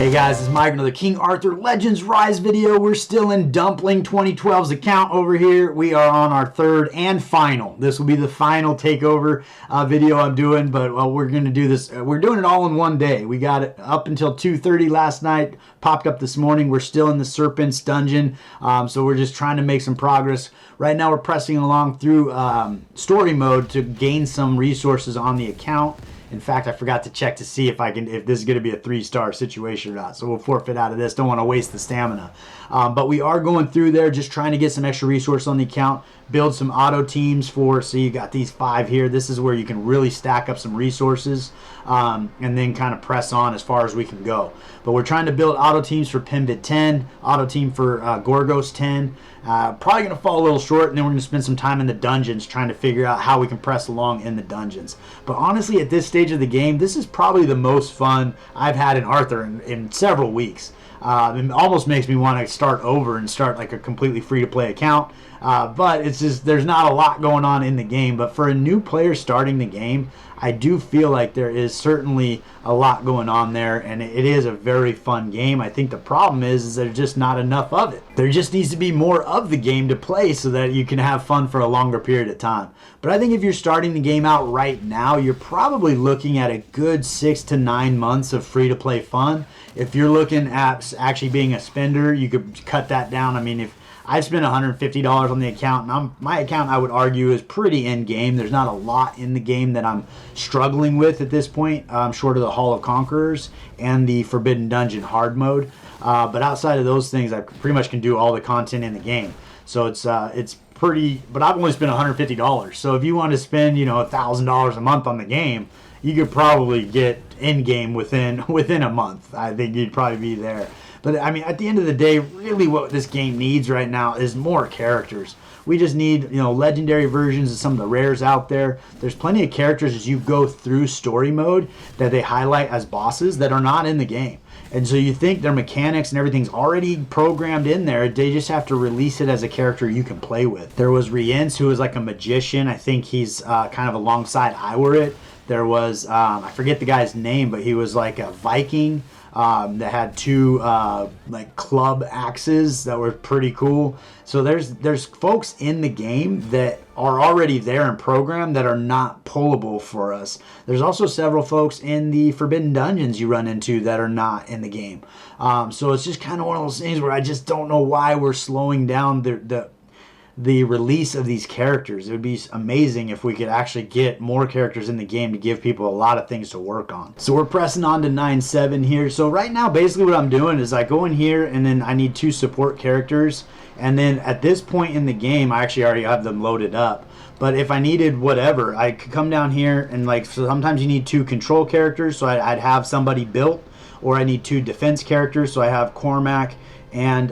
Hey guys, it's Mike, another King Arthur Legends Rise video. We're still in Dumpling 2012's account over here. We are on our third and final. This will be the final takeover video I'm doing, but we're going to do this. We're doing it all in one day. We got it up until 2:30 last night, popped up this morning. We're still in the Serpent's dungeon, so we're just trying to make some progress. Right now we're pressing along through story mode to gain some resources on the account. In fact, I forgot to check to see if this is going to be a 3-star situation or not. So we'll forfeit out of this. Don't want to waste the stamina. But we are going through there just trying to get some extra resource on the account, build some auto teams for, so you got these 5 here. This is where you can really stack up some resources and then kind of press on as far as we can go. But we're trying to build auto teams for Penveid 10, auto team for Gorgos 10. Probably going to fall a little short, and then we're going to spend some time in the dungeons trying to figure out how we can press along in the dungeons. But honestly, at this stage of the game, this is probably the most fun I've had in Arthur in several weeks. It almost makes me want to start over and start like a completely free-to-play account. But it's just, there's not a lot going on in the game. But for a new player starting the game, I do feel like there is certainly a lot going on there, and it is a very fun game. I think the problem is there's just not enough of it. There just needs to be more of the game to play so that you can have fun for a longer period of time. But I think if you're starting the game out right now, you're probably looking at a good 6 to 9 months of free-to-play fun. If you're looking at actually being a spender, you could cut that down. I mean, if I've spent $150 on the account, and my account, I would argue, is pretty in-game. There's not a lot in the game that I'm struggling with at this point, short of the Hall of Conquerors and the Forbidden Dungeon hard mode. But outside of those things, I pretty much can do all the content in the game. So it's pretty, but I've only spent $150. So if you want to spend, $1,000 a month on the game, you could probably get in-game within a month. I think you'd probably be there. But, I mean, at the end of the day, really what this game needs right now is more characters. We just need, legendary versions of some of the rares out there. There's plenty of characters as you go through story mode that they highlight as bosses that are not in the game. And so you think their mechanics and everything's already programmed in there. They just have to release it as a character you can play with. There was Rience, who was like a magician. I think he's kind of alongside Iwarit. There was, I forget the guy's name, but he was like a Viking. That had 2 like club axes that were pretty cool. So there's folks in the game that are already there and programmed that are not pullable for us. There's also several folks in the Forbidden Dungeons you run into that are not in the game. So it's just kind of one of those things where I just don't know why we're slowing down the release of these characters. It would be amazing if we could actually get more characters in the game to give people a lot of things to work on. So we're pressing on to 9-7 here. So right now, basically what I'm doing is I go in here and then I need 2 support characters. And then at this point in the game, I actually already have them loaded up. But if I needed whatever, I could come down here and so sometimes you need 2 control characters. So I'd have somebody built, or I need 2 defense characters. So I have Cormac and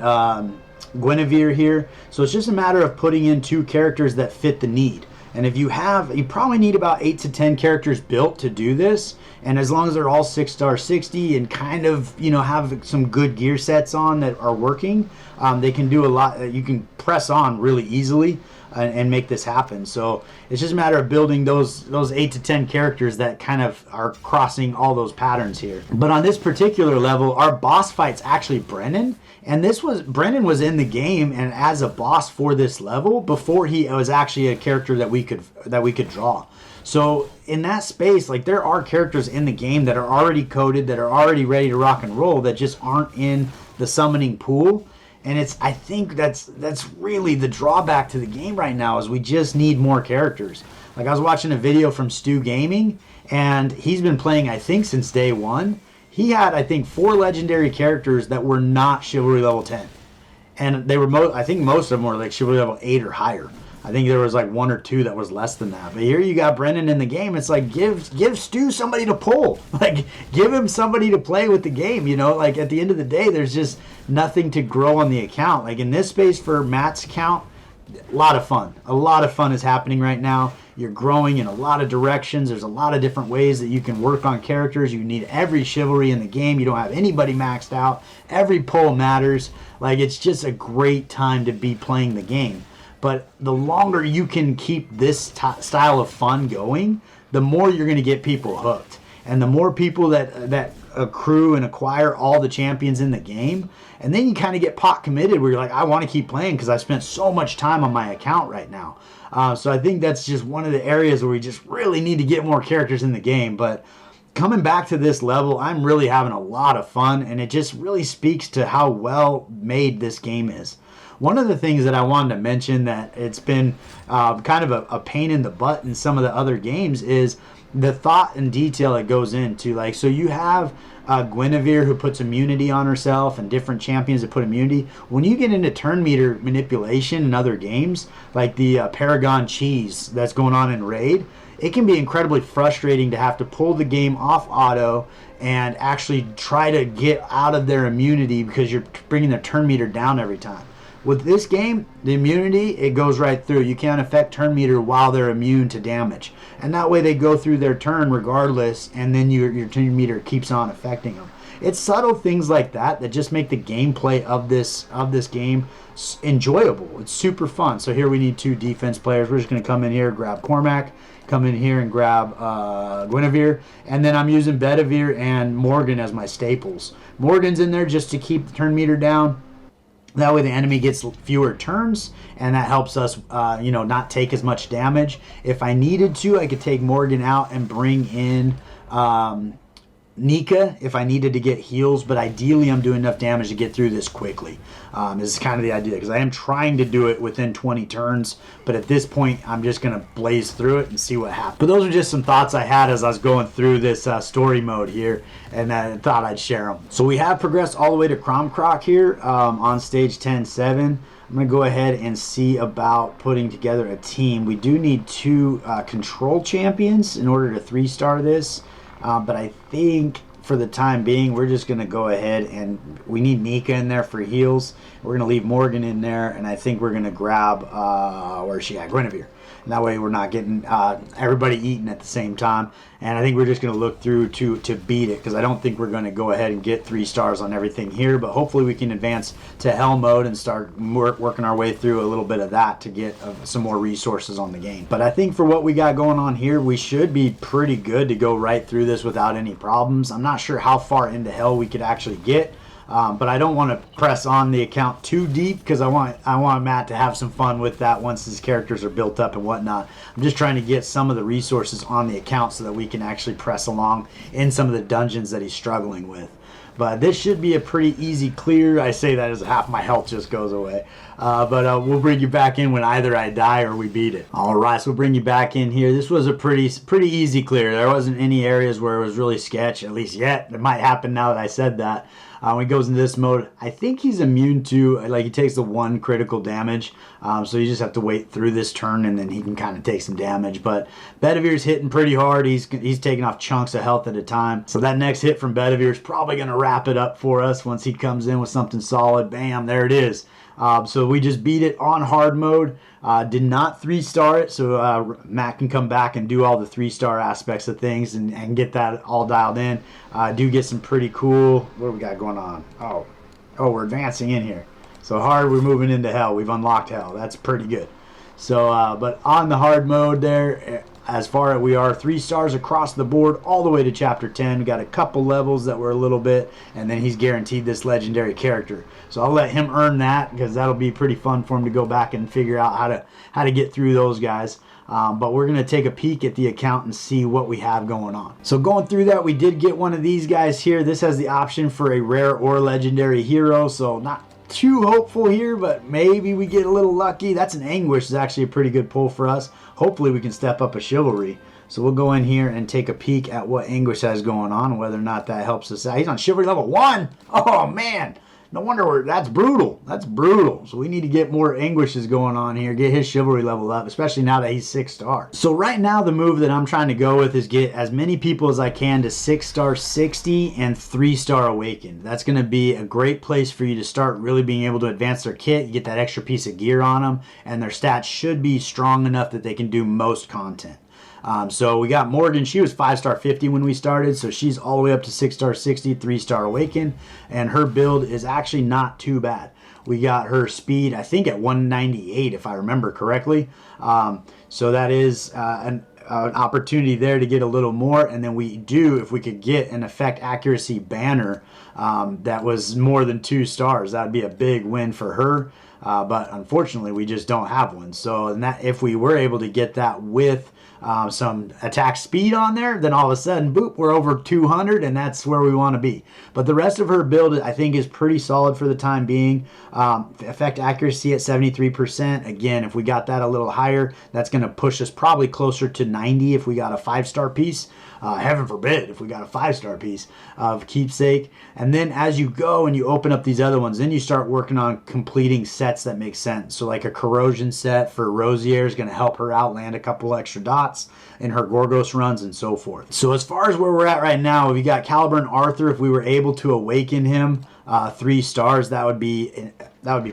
Guinevere here. So it's just a matter of putting in 2 characters that fit the need. And if you probably need about 8 to 10 characters built to do this. And as long as they're all 6-star 60 and kind of, have some good gear sets on that are working, they can do a lot. You can press on really easily and make this happen. So it's just a matter of building those 8 to 10 characters that kind of are crossing all those patterns here. But on this particular level, our boss fight's actually Brennan. And Brennan was in the game and as a boss for this level before he was actually a character that we could draw. So in that space, like, there are characters in the game that are already coded, that are already ready to rock and roll, that just aren't in the summoning pool. And I think that's really the drawback to the game right now, is we just need more characters. Like, I was watching a video from Stu Gaming, and he's been playing, I think, since day 1. He had, I think, 4 legendary characters that were not Chivalry level 10. And they were, I think most of them were like Chivalry level 8 or higher. I think there was like 1 or 2 that was less than that. But here you got Brennan in the game. It's like, give Stu somebody to pull. Like, give him somebody to play with the game, Like, at the end of the day, there's just nothing to grow on the account. Like, in this space for Matt's account, a lot of fun. A lot of fun is happening right now. You're growing in a lot of directions. There's a lot of different ways that you can work on characters. You need every chivalry in the game. You don't have anybody maxed out. Every pull matters. Like, it's just a great time to be playing the game. But the longer you can keep this style of fun going, the more you're going to get people hooked. And the more people that accrue and acquire all the champions in the game. And then you kind of get pot committed where you're like, I want to keep playing because I spent so much time on my account right now. So I think that's just one of the areas where we just really need to get more characters in the game. But coming back to this level, I'm really having a lot of fun, and it just really speaks to how well made this game is. One of the things that I wanted to mention that it's been kind of a pain in the butt in some of the other games is the thought and detail it goes into. Like, so you have Guinevere who puts immunity on herself and different champions that put immunity. When you get into turn meter manipulation in other games, like the Paragon Cheese that's going on in Raid, it can be incredibly frustrating to have to pull the game off auto and actually try to get out of their immunity because you're bringing their turn meter down every time. With this game, the immunity, it goes right through. You can't affect turn meter while they're immune to damage. And that way they go through their turn regardless, and then your turn meter keeps on affecting them. It's subtle things like that that just make the gameplay of this game enjoyable. It's super fun. So here we need 2 defense players. We're just going to come in here, grab Cormac, come in here and grab Guinevere, and then I'm using Bedivere and Morgan as my staples. Morgan's in there just to keep the turn meter down. That way the enemy gets fewer turns, and that helps us, not take as much damage. If I needed to, I could take Morgan out and bring in Nika if I needed to get heals, but ideally I'm doing enough damage to get through this quickly. This is kind of the idea, because I am trying to do it within 20 turns, but at this point I'm just going to blaze through it and see what happens. But those are just some thoughts I had as I was going through this story mode here, and I thought I'd share them. So we have progressed all the way to Cromcroc here on stage 10-7. I'm going to go ahead and see about putting together a team. We do need 2 control champions in order to 3-star this. But I think for the time being, we're just going to go ahead and we need Nika in there for heals. We're going to leave Morgan in there, and I think we're going to grab, where's she at? Guinevere. And that way we're not getting everybody eating at the same time. And I think we're just going to look through to beat it, because I don't think we're going to go ahead and get 3 stars on everything here. But hopefully we can advance to Hell mode and start working our way through a little bit of that to get some more resources on the game. But I think for what we got going on here, we should be pretty good to go right through this without any problems. I'm not sure how far into Hell we could actually get. But I don't want to press on the account too deep, because I want Matt to have some fun with that once his characters are built up and whatnot. I'm just trying to get some of the resources on the account so that we can actually press along in some of the dungeons that he's struggling with. But this should be a pretty easy clear. I say that as half my health just goes away. But we'll bring you back in when either I die or we beat it. All right, so we'll bring you back in here. This was a pretty easy clear. There wasn't any areas where it was really sketch, at least yet. It might happen now that I said that. When he goes into this mode, I think he's immune to, like, he takes the 1 critical damage. So you just have to wait through this turn, and then he can kind of take some damage. But Bedivere's hitting pretty hard. He's taking off chunks of health at a time. So that next hit from Bedivere is probably going to wrap it up for us once he comes in with something solid. Bam, there it is. So we just beat it on hard mode. Did not 3-star it, so Matt can come back and do all the 3-star aspects of things and get that all dialed in. Do get some pretty cool, what do we got going on? Oh, we're advancing in here. So hard, we're moving into Hell. We've unlocked Hell. That's pretty good. So, but on the hard mode there, as far as we are 3 stars across the board all the way to chapter 10. We got a couple levels that were a little bit, and then he's guaranteed this legendary character. So I'll let him earn that, because that'll be pretty fun for him to go back and figure out how to get through those guys. But we're going to take a peek at the account and see what we have going on. So going through that, we did get one of these guys here. This has the option for a rare or legendary hero, so not too hopeful here, but maybe we get a little lucky. That's an Anguish. Is actually a pretty good pull for us. Hopefully we can step up a Chivalry. So we'll go in here and take a peek at what Anguish has going on, whether or not that helps us out. He's on Chivalry level 1. Oh, man. No wonder that's brutal. That's brutal. So we need to get more Anguishes going on here. Get his Chivalry level up, especially now that he's 6-star. So right now the move that I'm trying to go with is get as many people as I can to 6-star 60 and 3-star Awakened. That's going to be a great place for you to start really being able to advance their kit. You get that extra piece of gear on them, and their stats should be strong enough that they can do most content. So we got Morgan. She was 5-star 50 when we started, so she's all the way up to 6-star 60, 3-star Awakened, and her build is actually not too bad. We got her speed, I think, at 198, if I remember correctly. So that is an opportunity there to get a little more, and then we do, if we could get an effect accuracy banner that was more than 2 stars, that would be a big win for her. But unfortunately, we just don't have one. So if we were able to get that with some attack speed on there, then all of a sudden, boop, we're over 200, and that's where we want to be. But the rest of her build, I think, is pretty solid for the time being. Effect accuracy at 73%. Again, if we got that a little higher, that's going to push us probably closer to 90 if we got a 5-star piece. Heaven forbid if we got a 5-star piece of keepsake. And then as you go and you open up these other ones, then you start working on completing sets that make sense. So like a corrosion set for Rosier is going to help her out, land a couple extra dots in her Gorgos runs and so forth. So as far as where we're at right now, we got Caliber and Arthur. If we were able to awaken him 3 stars, that would be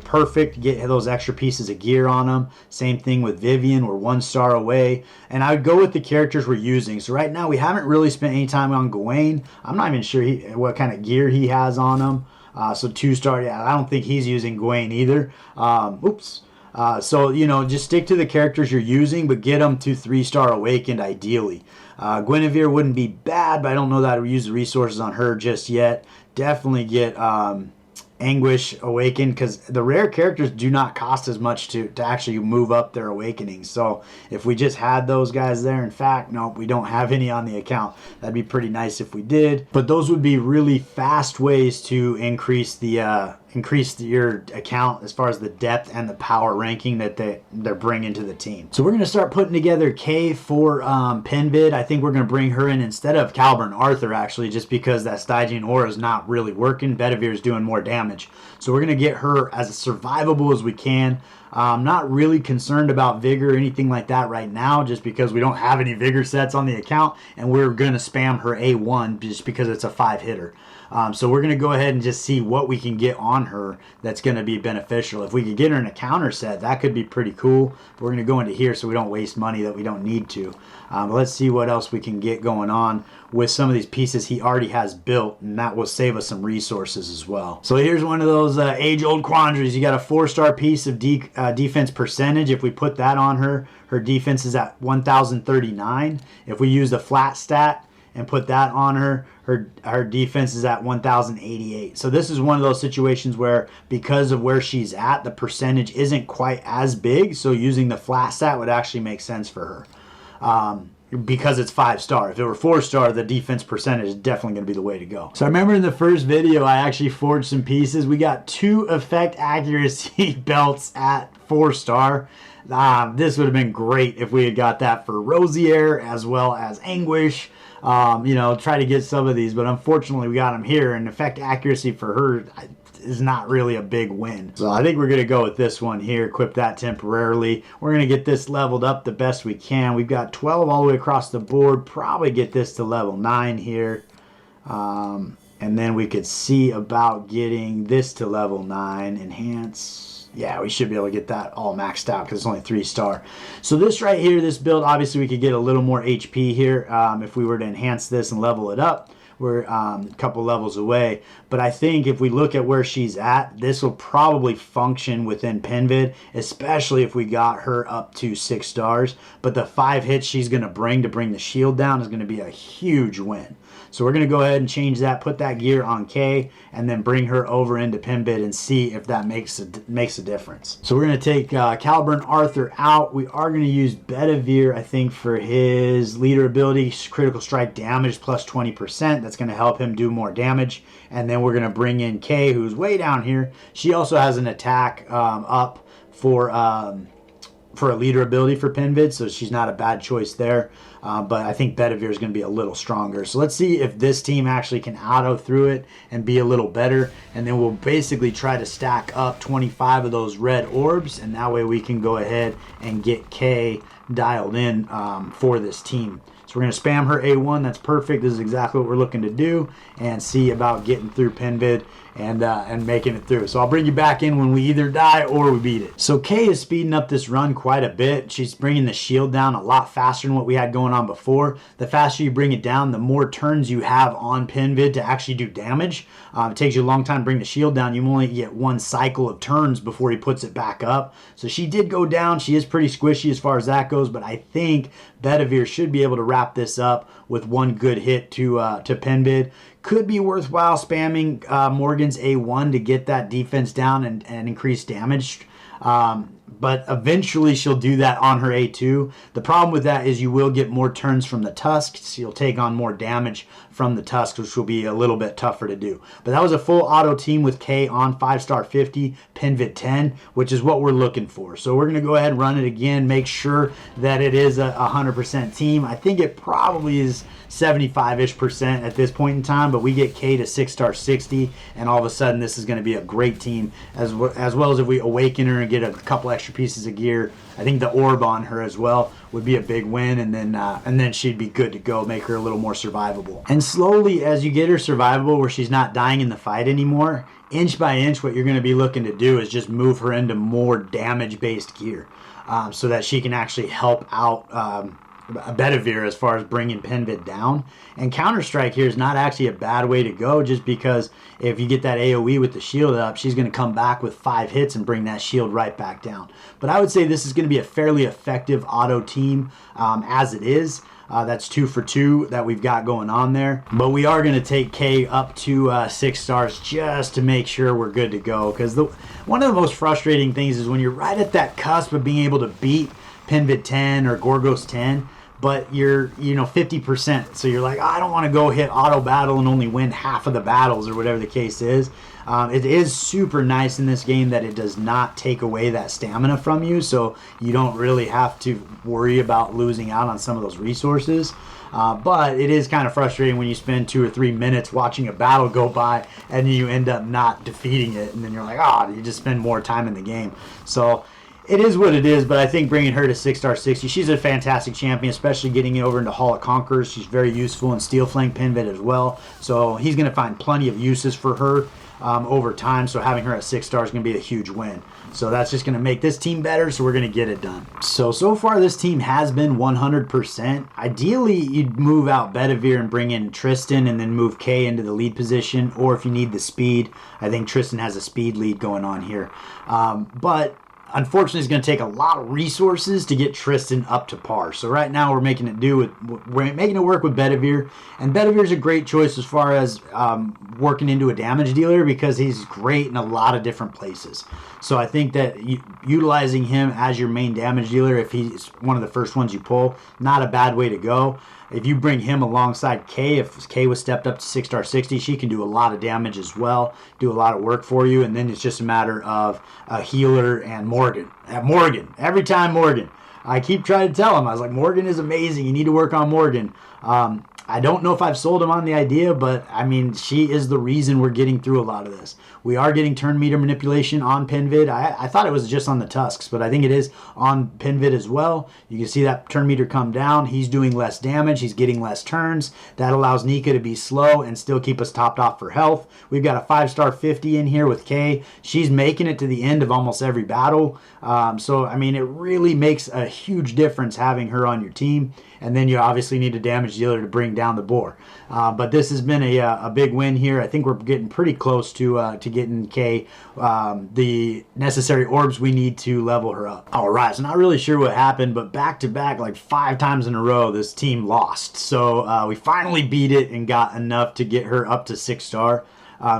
perfect. Get those extra pieces of gear on them. Same thing with Vivian. We're 1 star away. And I would go with the characters we're using. So right now we haven't really spent any time on Gawain. I'm not even sure what kind of gear he has on him. So 2 star. Yeah, I don't think he's using Gawain either. So, you know, just stick to the characters you're using, but get them to 3-star awakened ideally. Guinevere wouldn't be bad, but I don't know that I would use the resources on her just yet. Definitely get Anguish awakened, because the rare characters do not cost as much to actually move up their awakening. So if we just had those guys there, in fact, no, we don't have any on the account. That'd be pretty nice if we did. But those would be really fast ways to increase your account as far as the depth and the power ranking that they're bringing to the team. So we're going to start putting together Kay for Penveid. I think we're going to bring her in instead of Caliber and Arthur, actually, just because that Stygian aura is not really working. Bedivere is doing more damage. So we're going to get her as survivable as we can. I'm not really concerned about Vigor or anything like that right now, just because we don't have any Vigor sets on the account, and we're going to spam her A1 just because it's a 5-hitter. So we're going to go ahead and just see what we can get on her that's going to be beneficial. If we could get her in a counter set, that could be pretty cool. We're going to go into here so we don't waste money that we don't need to. But let's see what else we can get going on with some of these pieces he already has built, and that will save us some resources as well. So here's one of those age-old quandaries. You got a 4-star piece of defense percentage. If we put that on her, her defense is at 1,039. If we use the flat stat and put that on her, her defense is at 1,088. So this is one of those situations where, because of where she's at, the percentage isn't quite as big. So using the flat stat would actually make sense for her. Because it's 5-star. If it were 4-star, the defense percentage is definitely going to be the way to go. So I remember in the first video, I actually forged some pieces. We got 2 effect accuracy belts at 4-star. This would have been great if we had got that for Rosier as well as Anguish. Try to get some of these, but unfortunately we got them here, and effect accuracy for her is not really a big win. So I think we're going to go with this one here, equip that temporarily. We're going to get this leveled up the best we can. We've got 12 all the way across the board. Probably get this to level 9 here. And then we could see about getting this to level 9. Enhance. Yeah, we should be able to get that all maxed out because it's only 3-star. So this right here, this build, obviously we could get a little more HP here if we were to enhance this and level it up. We're a couple levels away. But I think if we look at where she's at, this will probably function within Penveid, especially if we got her up to 6 stars. But the 5 hits she's going to bring the shield down is going to be a huge win. So we're going to go ahead and change that, put that gear on Kay, and then bring her over into Penveid and see if that makes a difference. So we're going to take Caliber and Arthur out. We are going to use Bedivere, I think, for his leader ability, critical strike damage plus 20%. That's going to help him do more damage. And then we're going to bring in Kay, who's way down here. She also has an attack up for a leader ability for Penveid, so she's not a bad choice there. But I think Bedivere is going to be a little stronger. So let's see if this team actually can auto through it and be a little better. And then we'll basically try to stack up 25 of those red orbs. And that way we can go ahead and get Kay dialed in for this team. So we're going to spam her A1. That's perfect. This is exactly what we're looking to do. And see about getting through Penveid and making it through. So I'll bring you back in when we either die or we beat it. So Kay is speeding up this run quite a bit. She's bringing the shield down a lot faster than what we had going on before. The faster you bring it down, the more turns you have on Penveid to actually do damage. It takes you a long time to bring the shield down. You only get one cycle of turns before he puts it back up. So she did go down. She is pretty squishy as far as that goes, but I think Bedivere should be able to wrap this up with one good hit to Penveid. Could be worthwhile spamming Morgan's A1 to get that defense down and increase damage. But eventually she'll do that on her A2. The problem with that is you will get more turns from the tusks. So you'll take on more damage from the tusks, which will be a little bit tougher to do. But that was a full auto team with K on 5-star 50, Penveid 10, which is what we're looking for. So we're going to go ahead and run it again, make sure that it is a 100% team. I think it probably is 75-ish% at this point in time, but we get K to 6-star 60, and all of a sudden this is going to be a great team, as well as if we awaken her and get a couple extra pieces of gear. I think the orb on her as well would be a big win, and then she'd be good to go, make her a little more survivable. And slowly, as you get her survivable where she's not dying in the fight anymore, inch by inch, what you're going to be looking to do is just move her into more damage-based gear, so that she can actually help out Bedivere as far as bringing Penveid down. And Counter-Strike here is not actually a bad way to go, just because if you get that AoE with the shield up, she's going to come back with 5 hits and bring that shield right back down. But I would say this is going to be a fairly effective auto team as it is. That's 2 for 2 that we've got going on there. But we are going to take K up to 6 stars just to make sure we're good to go. Because one of the most frustrating things is when you're right at that cusp of being able to beat Penveid 10 or Gorgos 10, but you're 50%, so you're like, oh, I don't want to go hit auto battle and only win half of the battles or whatever the case is. It is super nice in this game that it does not take away that stamina from you, so you don't really have to worry about losing out on some of those resources. But it is kind of frustrating when you spend 2 or 3 minutes watching a battle go by and you end up not defeating it, and then you're like, oh, you just spend more time in the game. So it is what it is, but I think bringing her to 6-star 60, she's a fantastic champion, especially getting over into Hall of Conquerors. She's very useful in Steel Flank Penveid as well, so he's going to find plenty of uses for her over time, so having her at 6 stars is going to be a huge win. So that's just going to make this team better, so we're going to get it done. So far this team has been 100%. Ideally, you'd move out Bedivere and bring in Tristan and then move Kay into the lead position, or if you need the speed, I think Tristan has a speed lead going on here. But unfortunately, it's going to take a lot of resources to get Tristan up to par. So right now we're making it work with Bedivere, and Bedivere's a great choice as far as working into a damage dealer because he's great in a lot of different places. So I think that utilizing him as your main damage dealer, if he's one of the first ones you pull, not a bad way to go. If you bring him alongside Kay, if Kay was stepped up to 6-star 60, she can do a lot of damage as well, do a lot of work for you, and then it's just a matter of a healer and Morgan. Every time Morgan. I keep trying to tell him, I was like, Morgan is amazing, you need to work on Morgan. I don't know if I've sold him on the idea, but I mean, she is the reason we're getting through a lot of this. We are getting turn meter manipulation on Penveid. I thought it was just on the tusks, but I think it is on Penveid as well. You can see that turn meter come down. He's doing less damage. He's getting less turns. That allows Nika to be slow and still keep us topped off for health. We've got a 5-star 50 in here with Kay. She's making it to the end of almost every battle. So, I mean, it really makes a huge difference having her on your team. And then you obviously need a damage dealer to bring down the boar. But this has been a big win here. I think we're getting pretty close to getting Kay the necessary orbs we need to level her up. All right, so not really sure what happened, but back-to-back, like 5 times in a row, this team lost. So we finally beat it and got enough to get her up to 6-star.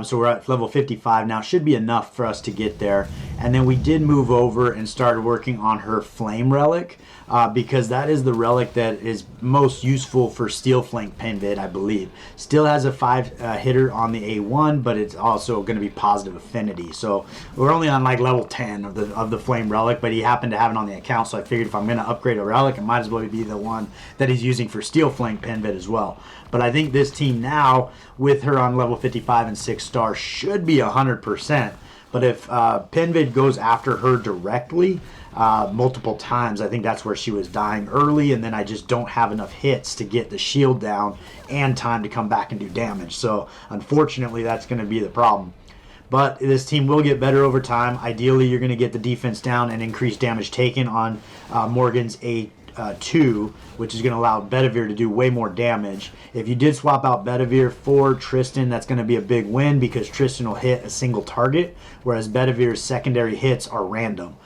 So we're at level 55 now. Should be enough for us to get there. And then we did move over and started working on her flame relic, because that is the relic that is most useful for Steel Flank Penveid, I believe. Still has a 5 hitter on the A1, but it's also going to be positive affinity. So we're only on like level 10 of the flame relic, but he happened to have it on the account, so I figured if I'm going to upgrade a relic, it might as well be the one that he's using for Steel Flank Penveid as well. But I think this team now, with her on level 55 and 6-star, should be 100%. But if Penveid goes after her directly multiple times, I think that's where she was dying early, and then I just don't have enough hits to get the shield down and time to come back and do damage. So unfortunately, that's going to be the problem. But this team will get better over time. Ideally, you're going to get the defense down and increase damage taken on Morgan's A2, which is going to allow Bedivere to do way more damage. If you did swap out Bedivere for Tristan, that's going to be a big win because Tristan will hit a single target, whereas Bedivere's secondary hits are random.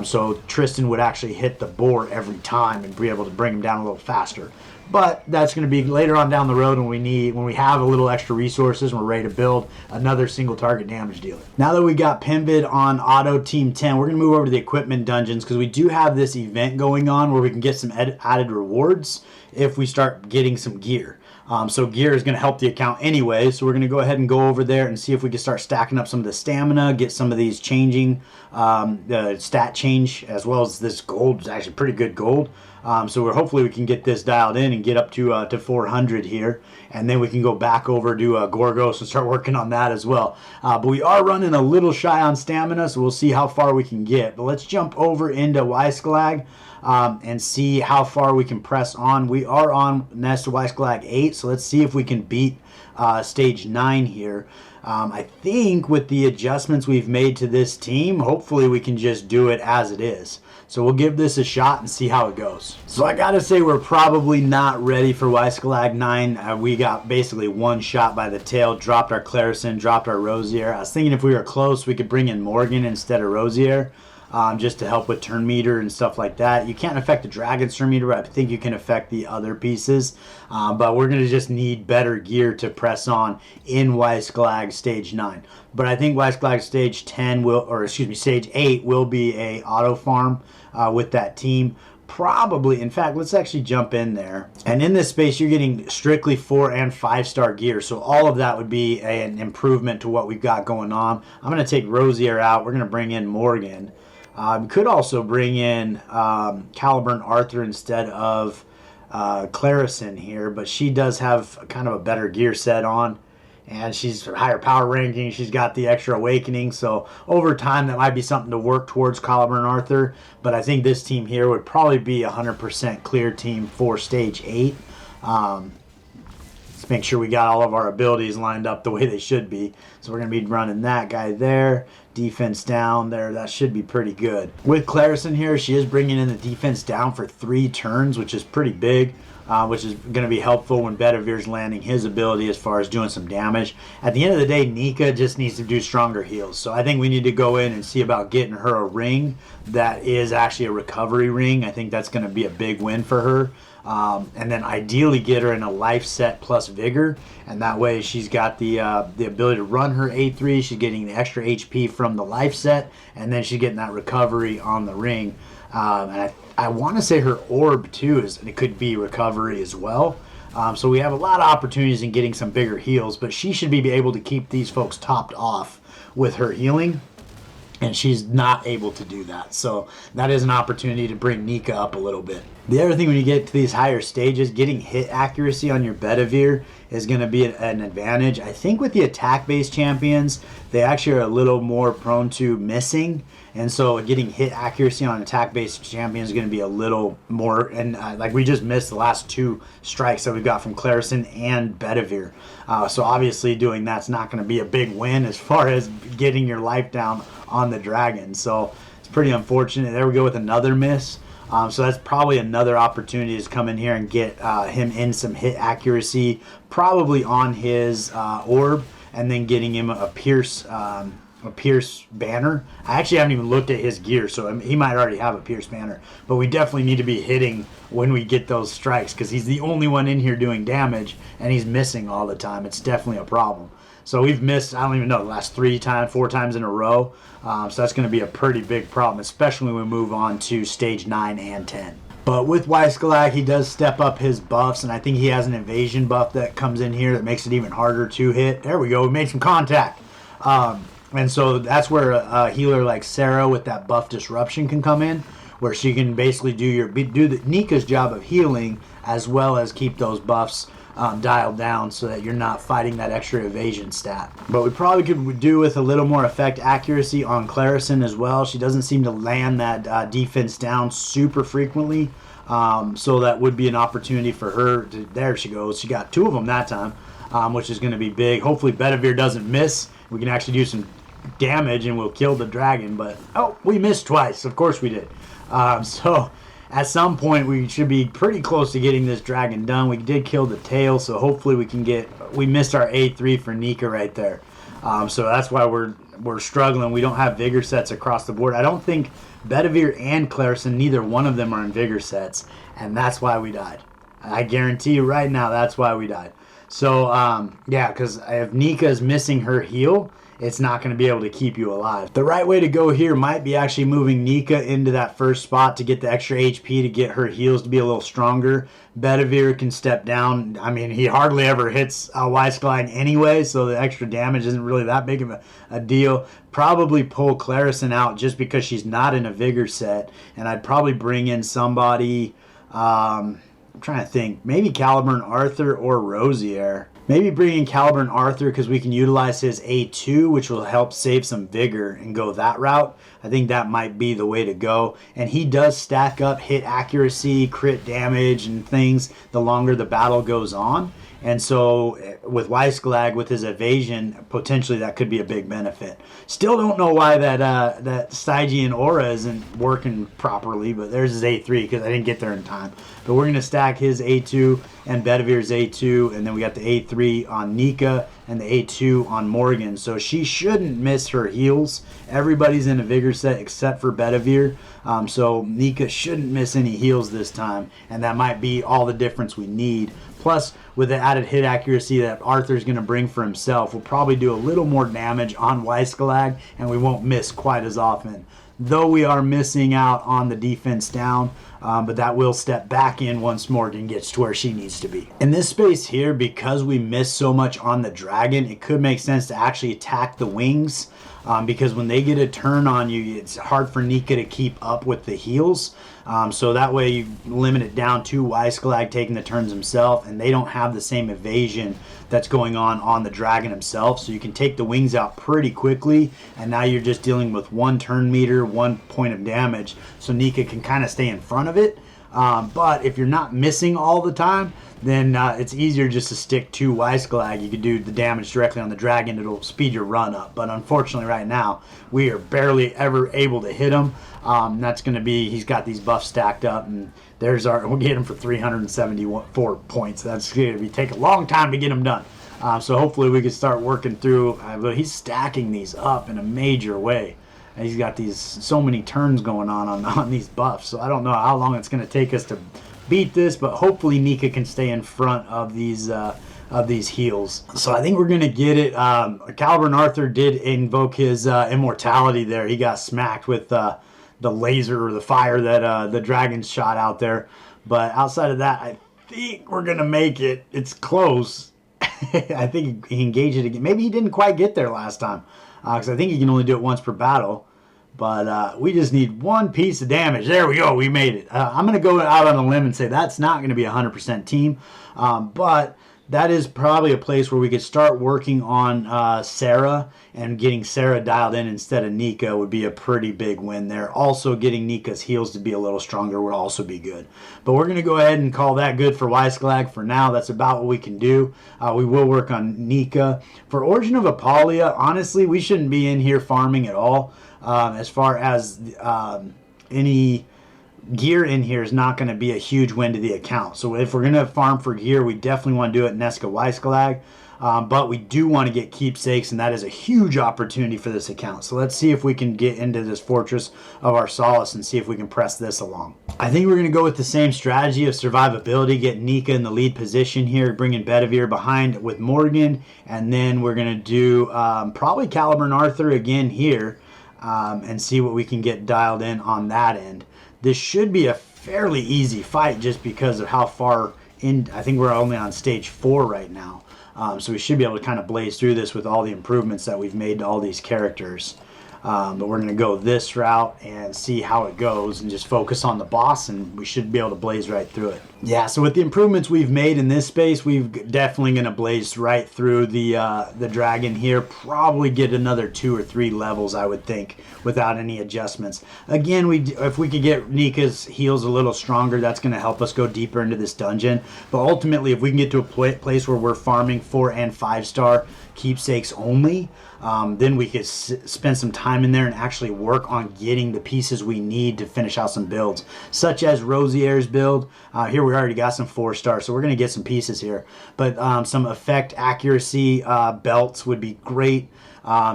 So Tristan would actually hit the board every time and be able to bring him down a little faster. But that's going to be later on down the road when we have a little extra resources and we're ready to build another single target damage dealer. Now that we got Penveid on auto team 10, we're going to move over to the equipment dungeons because we do have this event going on where we can get some added rewards if we start getting some gear. So gear is going to help the account anyway, so we're going to go ahead and go over there and see if we can start stacking up some of the stamina, get some of these changing, the stat change, as well as this gold is actually pretty good gold. So hopefully we can get this dialed in and get up to 400 here, and then we can go back over to Gorgos and start working on that as well. But we are running a little shy on stamina, so we'll see how far we can get. But let's jump over into Weisgelag and see how far we can press on. We are on Nest Weisgelag 8, so let's see if we can beat stage 9 here. I think with the adjustments we've made to this team, hopefully we can just do it as it is. So we'll give this a shot and see how it goes. So I gotta say we're probably not ready for Weisgelag 9. We got basically one shot by the tail, dropped our Clarison, dropped our Rosier. I was thinking if we were close we could bring in Morgan instead of Rosier. Just to help with turn meter and stuff like that. You can't affect the dragon's turn meter, but I think you can affect the other pieces. But we're going to just need better gear to press on in Weisgelag stage 9. But I think Weisgelag stage 10 will, or excuse me, stage 8 will be a auto farm with that team. Probably, in fact, let's actually jump in there. And in this space, you're getting strictly 4 and 5-star gear. So all of that would be an improvement to what we've got going on. I'm going to take Rosier out. We're going to bring in Morgan. Could also bring in Caliburn Arthur instead of Clarison here, but she does have kind of a better gear set on, and she's higher power ranking. She's got the extra awakening, so over time that might be something to work towards Caliburn Arthur, but I think this team here would probably be 100% clear team for stage 8. Let's make sure we got all of our abilities lined up the way they should be. So we're going to be running that guy there. Defense down there. That should be pretty good. With Clarison here, she is bringing in the defense down for 3 turns, which is pretty big. Which is going to be helpful when Bedivere's landing his ability as far as doing some damage. At the end of the day, Nika just needs to do stronger heals. So I think we need to go in and see about getting her a ring that is actually a recovery ring. I think that's going to be a big win for her. And then ideally get her in a life set plus vigor, and that way she's got the ability to run her A3. She's getting the extra HP from the life set, and then she's getting that recovery on the ring. And I want to say her orb too it could be recovery as well. So we have a lot of opportunities in getting some bigger heals, but she should be able to keep these folks topped off with her healing. And she's not able to do that. So that is an opportunity to bring Nika up a little bit. The other thing when you get to these higher stages, getting hit accuracy on your Bedivere is going to be an advantage. I think with the attack-based champions, they actually are a little more prone to missing. And so getting hit accuracy on attack-based champions is going to be a little more. And like we just missed the last 2 strikes that we got from Clarison and Bedivere. So obviously doing that's not going to be a big win as far as getting your life down on the dragon. So it's pretty unfortunate. There we go with another miss. So that's probably another opportunity to come in here and get him in some hit accuracy, probably on his orb, and then getting him a pierce banner. I actually haven't even looked at his gear, so he might already have a pierce banner. But we definitely need to be hitting when we get those strikes, because he's the only one in here doing damage, and he's missing all the time. It's definitely a problem. So we've missed, I don't even know, the last 4 times in a row. So that's going to be a pretty big problem, especially when we move on to stage 9 and 10. But with Weisgelag, he does step up his buffs, and I think he has an evasion buff that comes in here that makes it even harder to hit. There we go, we made some contact. And so that's where a healer like Sarah with that buff disruption can come in, where she can basically do Nika's job of healing as well as keep those buffs dialed down so that you're not fighting that extra evasion stat. But we probably could do with a little more effect accuracy on Clarison as well. She doesn't seem to land that defense down super frequently, so that would be an opportunity for her to, there she goes, she got 2 of them that time, which is going to be big. Hopefully Bedivere doesn't miss. We can actually do some damage and we'll kill the dragon. But, oh, we missed twice. Of course we did. So at some point we should be pretty close to getting this dragon done. We did kill the tail, so hopefully we can get... We missed our A3 for Nika right there. So that's why we're struggling. We don't have vigor sets across the board. I don't think Bedivere and Clarison, neither one of them are in vigor sets, and that's why we died. I guarantee you right now that's why we died. So, yeah, because if Nika is missing her heal, it's not going to be able to keep you alive. The right way to go here might be actually moving Nika into that first spot to get the extra HP to get her heals to be a little stronger. Bedivere can step down. I mean, he hardly ever hits Weisklag anyway, so the extra damage isn't really that big of a deal. Probably pull Clarison out just because she's not in a vigor set, and I'd probably bring in somebody... I'm trying to think. Maybe Caliburn Arthur or Rosier. Maybe bring in Caliburn Arthur because we can utilize his A2, which will help save some vigor and go that route. I think that might be the way to go. And he does stack up hit accuracy, crit damage, and things the longer the battle goes on. And so with Weisklag, with his evasion, potentially that could be a big benefit. Still don't know why that Stygian Aura isn't working properly, but there's his A3 because I didn't get there in time. But we're going to stack his A2 and Bedivere's A2, and then we got the A3 on Nika and the A2 on Morgan. So she shouldn't miss her heals. Everybody's in a vigor set except for Bedivere. So Nika shouldn't miss any heals this time, and that might be all the difference we need. Plus, with the added hit accuracy that Arthur's going to bring for himself, we'll probably do a little more damage on Weisklag, and we won't miss quite as often. Though we are missing out on the defense down, but that will step back in once Morgan gets to where she needs to be. In this space here, because we miss so much on the dragon, it could make sense to actually attack the wings, because when they get a turn on you, it's hard for Nika to keep up with the heals. So that way you limit it down to Weisklag taking the turns himself, and they don't have the same evasion that's going on the dragon himself. So you can take the wings out pretty quickly, and now you're just dealing with one turn meter, 1 point of damage. So Nika can kind of stay in front of it. But if you're not missing all the time, then it's easier just to stick to Weisklag. You can do the damage directly on the dragon. It'll speed your run up. But unfortunately right now, we are barely ever able to hit him. That's going to be, he's got these buffs stacked up, and we'll get him for 374 points. That's going to take a long time to get him done. So hopefully we can start working through, he's stacking these up in a major way. And he's got so many turns going on these buffs. So I don't know how long it's going to take us to beat this, but hopefully Nika can stay in front of these heals. So I think we're going to get it. Caliburn Arthur did invoke his immortality there. He got smacked with the laser or the fire that the dragon shot out there. But outside of that, I think we're going to make it. It's close. I think he engaged it again. Maybe he didn't quite get there last time, because I think he can only do it once per battle. But we just need one piece of damage. There we go. We made it. I'm going to go out on a limb and say that's not going to be a 100% team. But that is probably a place where we could start working on Sarah, and getting Sarah dialed in instead of Nika would be a pretty big win there. Also, getting Nika's heals to be a little stronger would also be good. But we're going to go ahead and call that good for Weisklag for now. That's about what we can do. We will work on Nika. For Origin of Apolia, honestly, we shouldn't be in here farming at all. As far as any gear in here is not going to be a huge win to the account. So if we're going to farm for gear, we definitely want to do it in Nesca Weisklag. But we do want to get keepsakes, and that is a huge opportunity for this account. So let's see if we can get into this Fortress of our Solace and see if we can press this along. I think we're going to go with the same strategy of survivability, get Nika in the lead position here, bringing Bedivere behind with Morgan, and then we're going to do probably Caliburn Arthur again here, and see what we can get dialed in on that end. This should be a fairly easy fight just because of how far in. I think we're only on stage 4 right now. So we should be able to kind of blaze through this with all the improvements that we've made to all these characters. But we're going to go this route and see how it goes and just focus on the boss, and we should be able to blaze right through it. Yeah, so with the improvements we've made in this space, we've definitely going to blaze right through the dragon here. Probably get another 2 or 3 levels, I would think, without any adjustments. Again, if we could get Nika's heals a little stronger, that's going to help us go deeper into this dungeon. But ultimately, if we can get to a place where we're farming 4 and 5 star keepsakes only, then we could spend some time in there and actually work on getting the pieces we need to finish out some builds, such as Rosier's build. Here we already got some 4-star, so we're going to get some pieces here. But some effect accuracy belts would be great.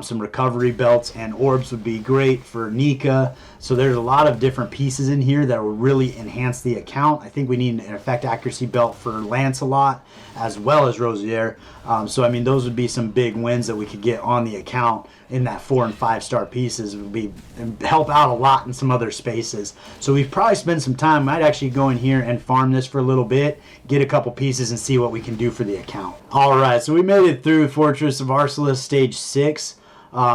Some recovery belts and orbs would be great for Nika. So there's a lot of different pieces in here that will really enhance the account. I think we need an effect accuracy belt for Lancelot as well as Rosier. So I mean, those would be some big wins that we could get on the account in that 4- and 5-star pieces. It would help out a lot in some other spaces. So we've probably spent some time. Might actually go in here and farm this for a little bit, get a couple pieces, and see what we can do for the account. All right, so we made it through Fortress of Arcelus stage 6.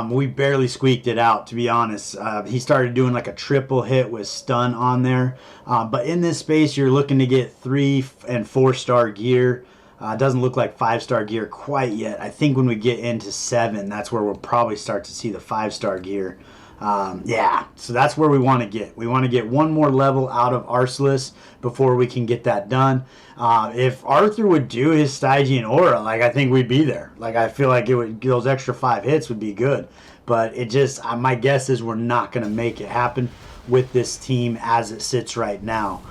We barely squeaked it out, to be honest. He started doing like a triple hit with stun on there. But in this space, you're looking to get 3- and 4-star gear. It doesn't look like 5-star gear quite yet. I think when we get into 7, that's where we'll probably start to see the 5-star gear. Yeah, so that's where we want to get. We want to get one more level out of Arcelus before we can get that done. If Arthur would do his Stygian Aura, like, I think we'd be there. Like, I feel like it would, those extra 5 hits would be good. But it just, my guess is we're not going to make it happen with this team as it sits right now.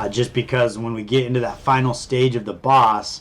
Just because when we get into that final stage of the boss,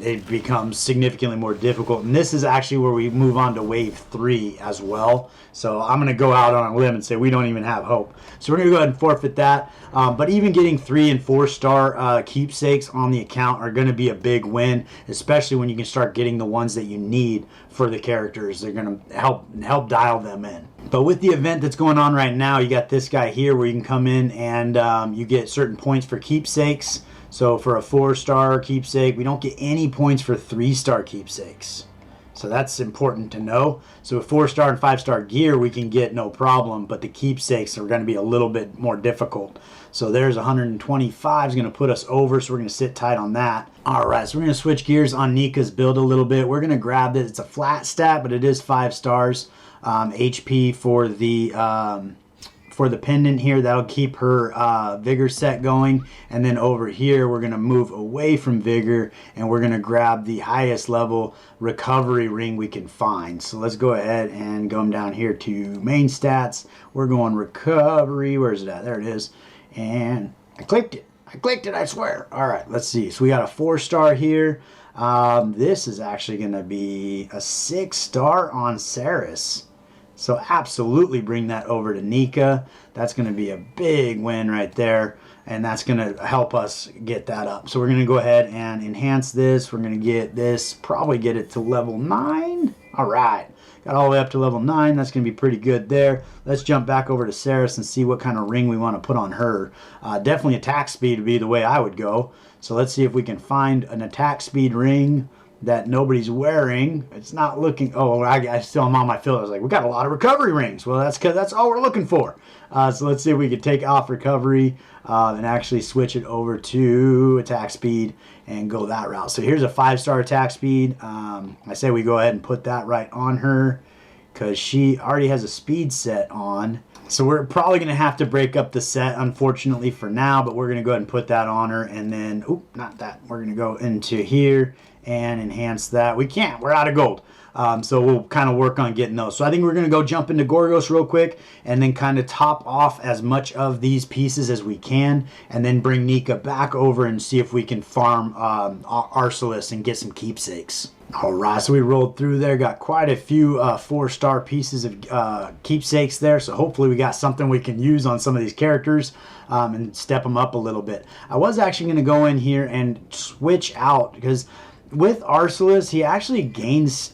it becomes significantly more difficult. And this is actually where we move on to wave 3 as well. So I'm going to go out on a limb and say we don't even have hope. So we're going to go ahead and forfeit that. But even getting 3- and 4-star keepsakes on the account are going to be a big win, especially when you can start getting the ones that you need for the characters. They're going to help dial them in. But with the event that's going on right now, you got this guy here where you can come in and you get certain points for keepsakes. So for a 4-star keepsake, we don't get any points for 3-star keepsakes. So that's important to know. So with 4-star and 5-star gear, we can get no problem, but the keepsakes are going to be a little bit more difficult. So there's 125 is going to put us over, so we're going to sit tight on that. All right, so we're going to switch gears on Nika's build a little bit. We're going to grab this. It's a flat stat, but it is 5 stars. HP for the pendant here, that'll keep her vigor set going. And then over here we're going to move away from vigor and we're going to grab the highest level recovery ring we can find. So let's go ahead and go down here to main stats. We're going recovery. Where's it at? There it is. And I clicked it, I swear. All right, let's see. So we got a 4-star here. This is actually going to be a 6-star on Saris. So absolutely bring that over to Nika. That's going to be a big win right there. And that's going to help us get that up. So we're going to go ahead and enhance this. We're going to get this, probably get it to level 9. All right. Got all the way up to level 9. That's going to be pretty good there. Let's jump back over to Saris and see what kind of ring we want to put on her. Definitely attack speed would be the way I would go. So let's see if we can find an attack speed ring that nobody's wearing. It's not looking, oh, I still am on my field. I was like, we got a lot of recovery rings. Well, that's because that's all we're looking for. So let's see if we can take off recovery and actually switch it over to attack speed and go that route. So here's a 5-star attack speed. I say we go ahead and put that right on her because she already has a speed set on. So we're probably going to have to break up the set, unfortunately, for now, but we're going to go ahead and put that on her. And then, oop, not that. We're going to go into here and enhance that. We can't. We're out of gold. So we'll kind of work on getting those. So I think we're going to go jump into Gorgos real quick and then kind of top off as much of these pieces as we can and then bring Nika back over and see if we can farm Arcelus and get some keepsakes. All right, so we rolled through there, got quite a few 4-star pieces of keepsakes there, so hopefully we got something we can use on some of these characters and step them up a little bit. I was actually going to go in here and switch out because with Arcelus, he actually gains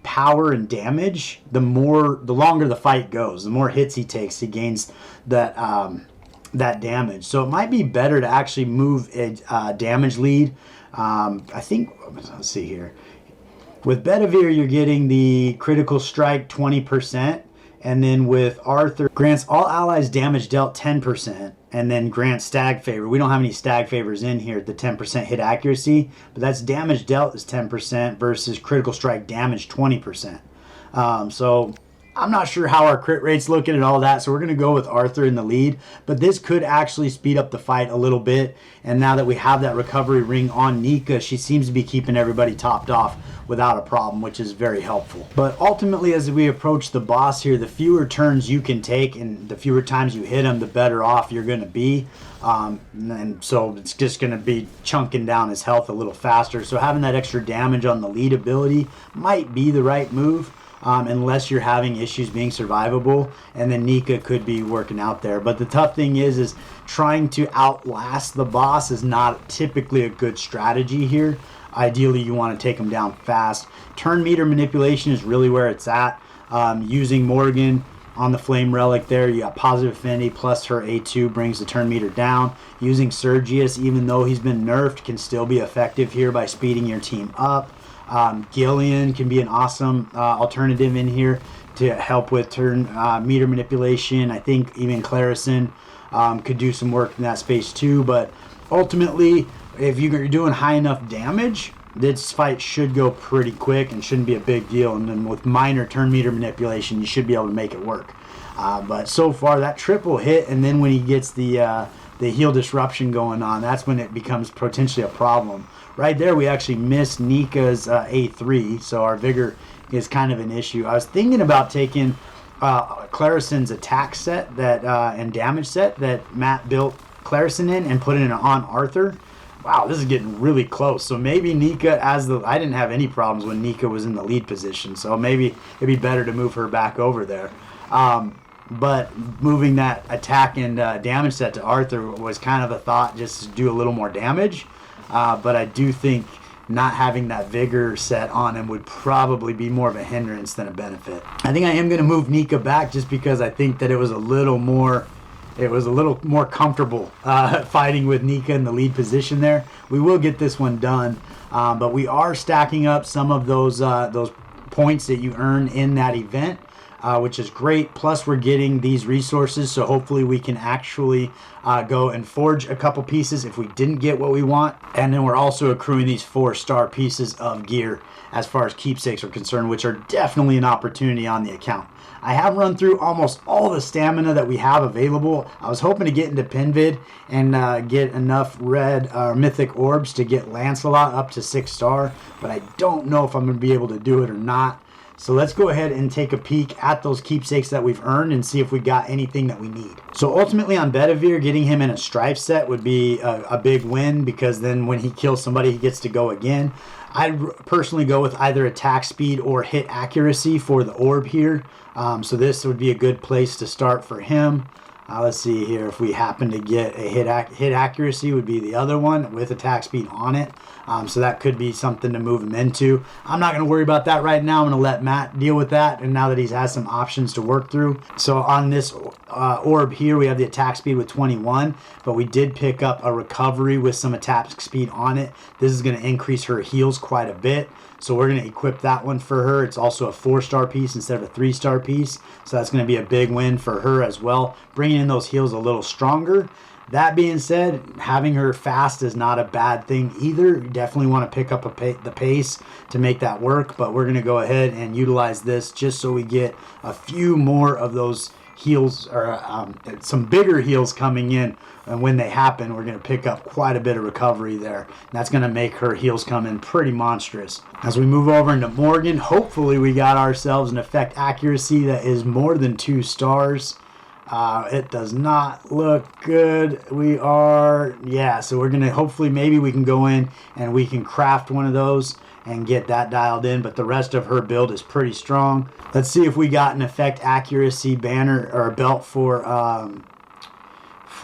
power and damage the longer the fight goes. The more hits he takes, he gains that damage. So it might be better to actually move a damage lead. I think, let's see here. With Bedivere, you're getting the critical strike 20%, and then with Arthur, grants all allies damage dealt 10%, and then grants stag favor. We don't have any stag favors in here at the 10% hit accuracy, but that's damage dealt is 10% versus critical strike damage 20%. So I'm not sure how our crit rate's looking and all that, so we're going to go with Arthur in the lead. But this could actually speed up the fight a little bit. And now that we have that recovery ring on Nika, she seems to be keeping everybody topped off without a problem, which is very helpful. But ultimately, as we approach the boss here, the fewer turns you can take and the fewer times you hit him, the better off you're going to be. And so it's just going to be chunking down his health a little faster. So having that extra damage on the lead ability might be the right move. Unless you're having issues being survivable, and then Nika could be working out there. But the tough thing is trying to outlast the boss is not typically a good strategy here. Ideally, you want to take him down fast. Turn meter manipulation is really where it's at. Using Morgan on the Flame Relic there, you got positive affinity plus her A2 brings the turn meter down. Using Sergius, even though he's been nerfed, can still be effective here by speeding your team up. Gillian can be an awesome alternative in here to help with turn meter manipulation. I think even Clarison could do some work in that space too. But ultimately, if you're doing high enough damage, this fight should go pretty quick and shouldn't be a big deal. And then with minor turn meter manipulation, you should be able to make it work. But so far, that triple hit, and then when he gets the heal disruption going on, that's when it becomes potentially a problem. Right there, we actually missed Nika's A3, so our vigor is kind of an issue. I was thinking about taking Clarison's attack set that and damage set that Matt built Clarison in and putting it on Arthur. Wow, this is getting really close. So maybe Nika I didn't have any problems when Nika was in the lead position, so maybe it'd be better to move her back over there. But moving that attack and damage set to Arthur was kind of a thought just to do a little more damage. But I do think not having that vigor set on him would probably be more of a hindrance than a benefit. I think I am going to move Nika back just because I think that it was a little more comfortable fighting with Nika in the lead position there. We will get this one done, but we are stacking up some of those points that you earn in that event. Which is great. Plus, we're getting these resources, so hopefully we can actually go and forge a couple pieces if we didn't get what we want. And then we're also accruing these 4-star pieces of gear as far as keepsakes are concerned, which are definitely an opportunity on the account. I have run through almost all the stamina that we have available. I was hoping to get into Penveid and get enough red mythic orbs to get Lancelot up to 6-star, but I don't know if I'm going to be able to do it or not. So let's go ahead and take a peek at those keepsakes that we've earned and see if we got anything that we need. So ultimately on Bedivere, getting him in a strife set would be a big win, because then when he kills somebody, he gets to go again. I'd personally go with either attack speed or hit accuracy for the orb here. So this would be a good place to start for him. Let's see here, if we happen to get a hit accuracy would be the other one with attack speed on it. So that could be something to move him into. I'm not going to worry about that right now. I'm going to let Matt deal with that, and now that he has some options to work through. So on this orb here, we have the attack speed with 21, but we did pick up a recovery with some attack speed on it. This is going to increase her heals quite a bit. So we're going to equip that one for her. It's also a 4-star piece instead of a 3-star piece. So that's going to be a big win for her as well, bringing in those heals a little stronger. That being said, having her fast is not a bad thing either. You definitely want to pick up the pace to make that work, but we're going to go ahead and utilize this just so we get a few more of those heals, or some bigger heals coming in. And when they happen, we're going to pick up quite a bit of recovery there. And that's going to make her heals come in pretty monstrous. As we move over into Morgan, hopefully we got ourselves an effect accuracy that is more than 2 stars. It does not look good. So we're going to, hopefully maybe we can go in and we can craft one of those and get that dialed in, but the rest of her build is pretty strong. Let's see if we got an effect accuracy banner or a belt for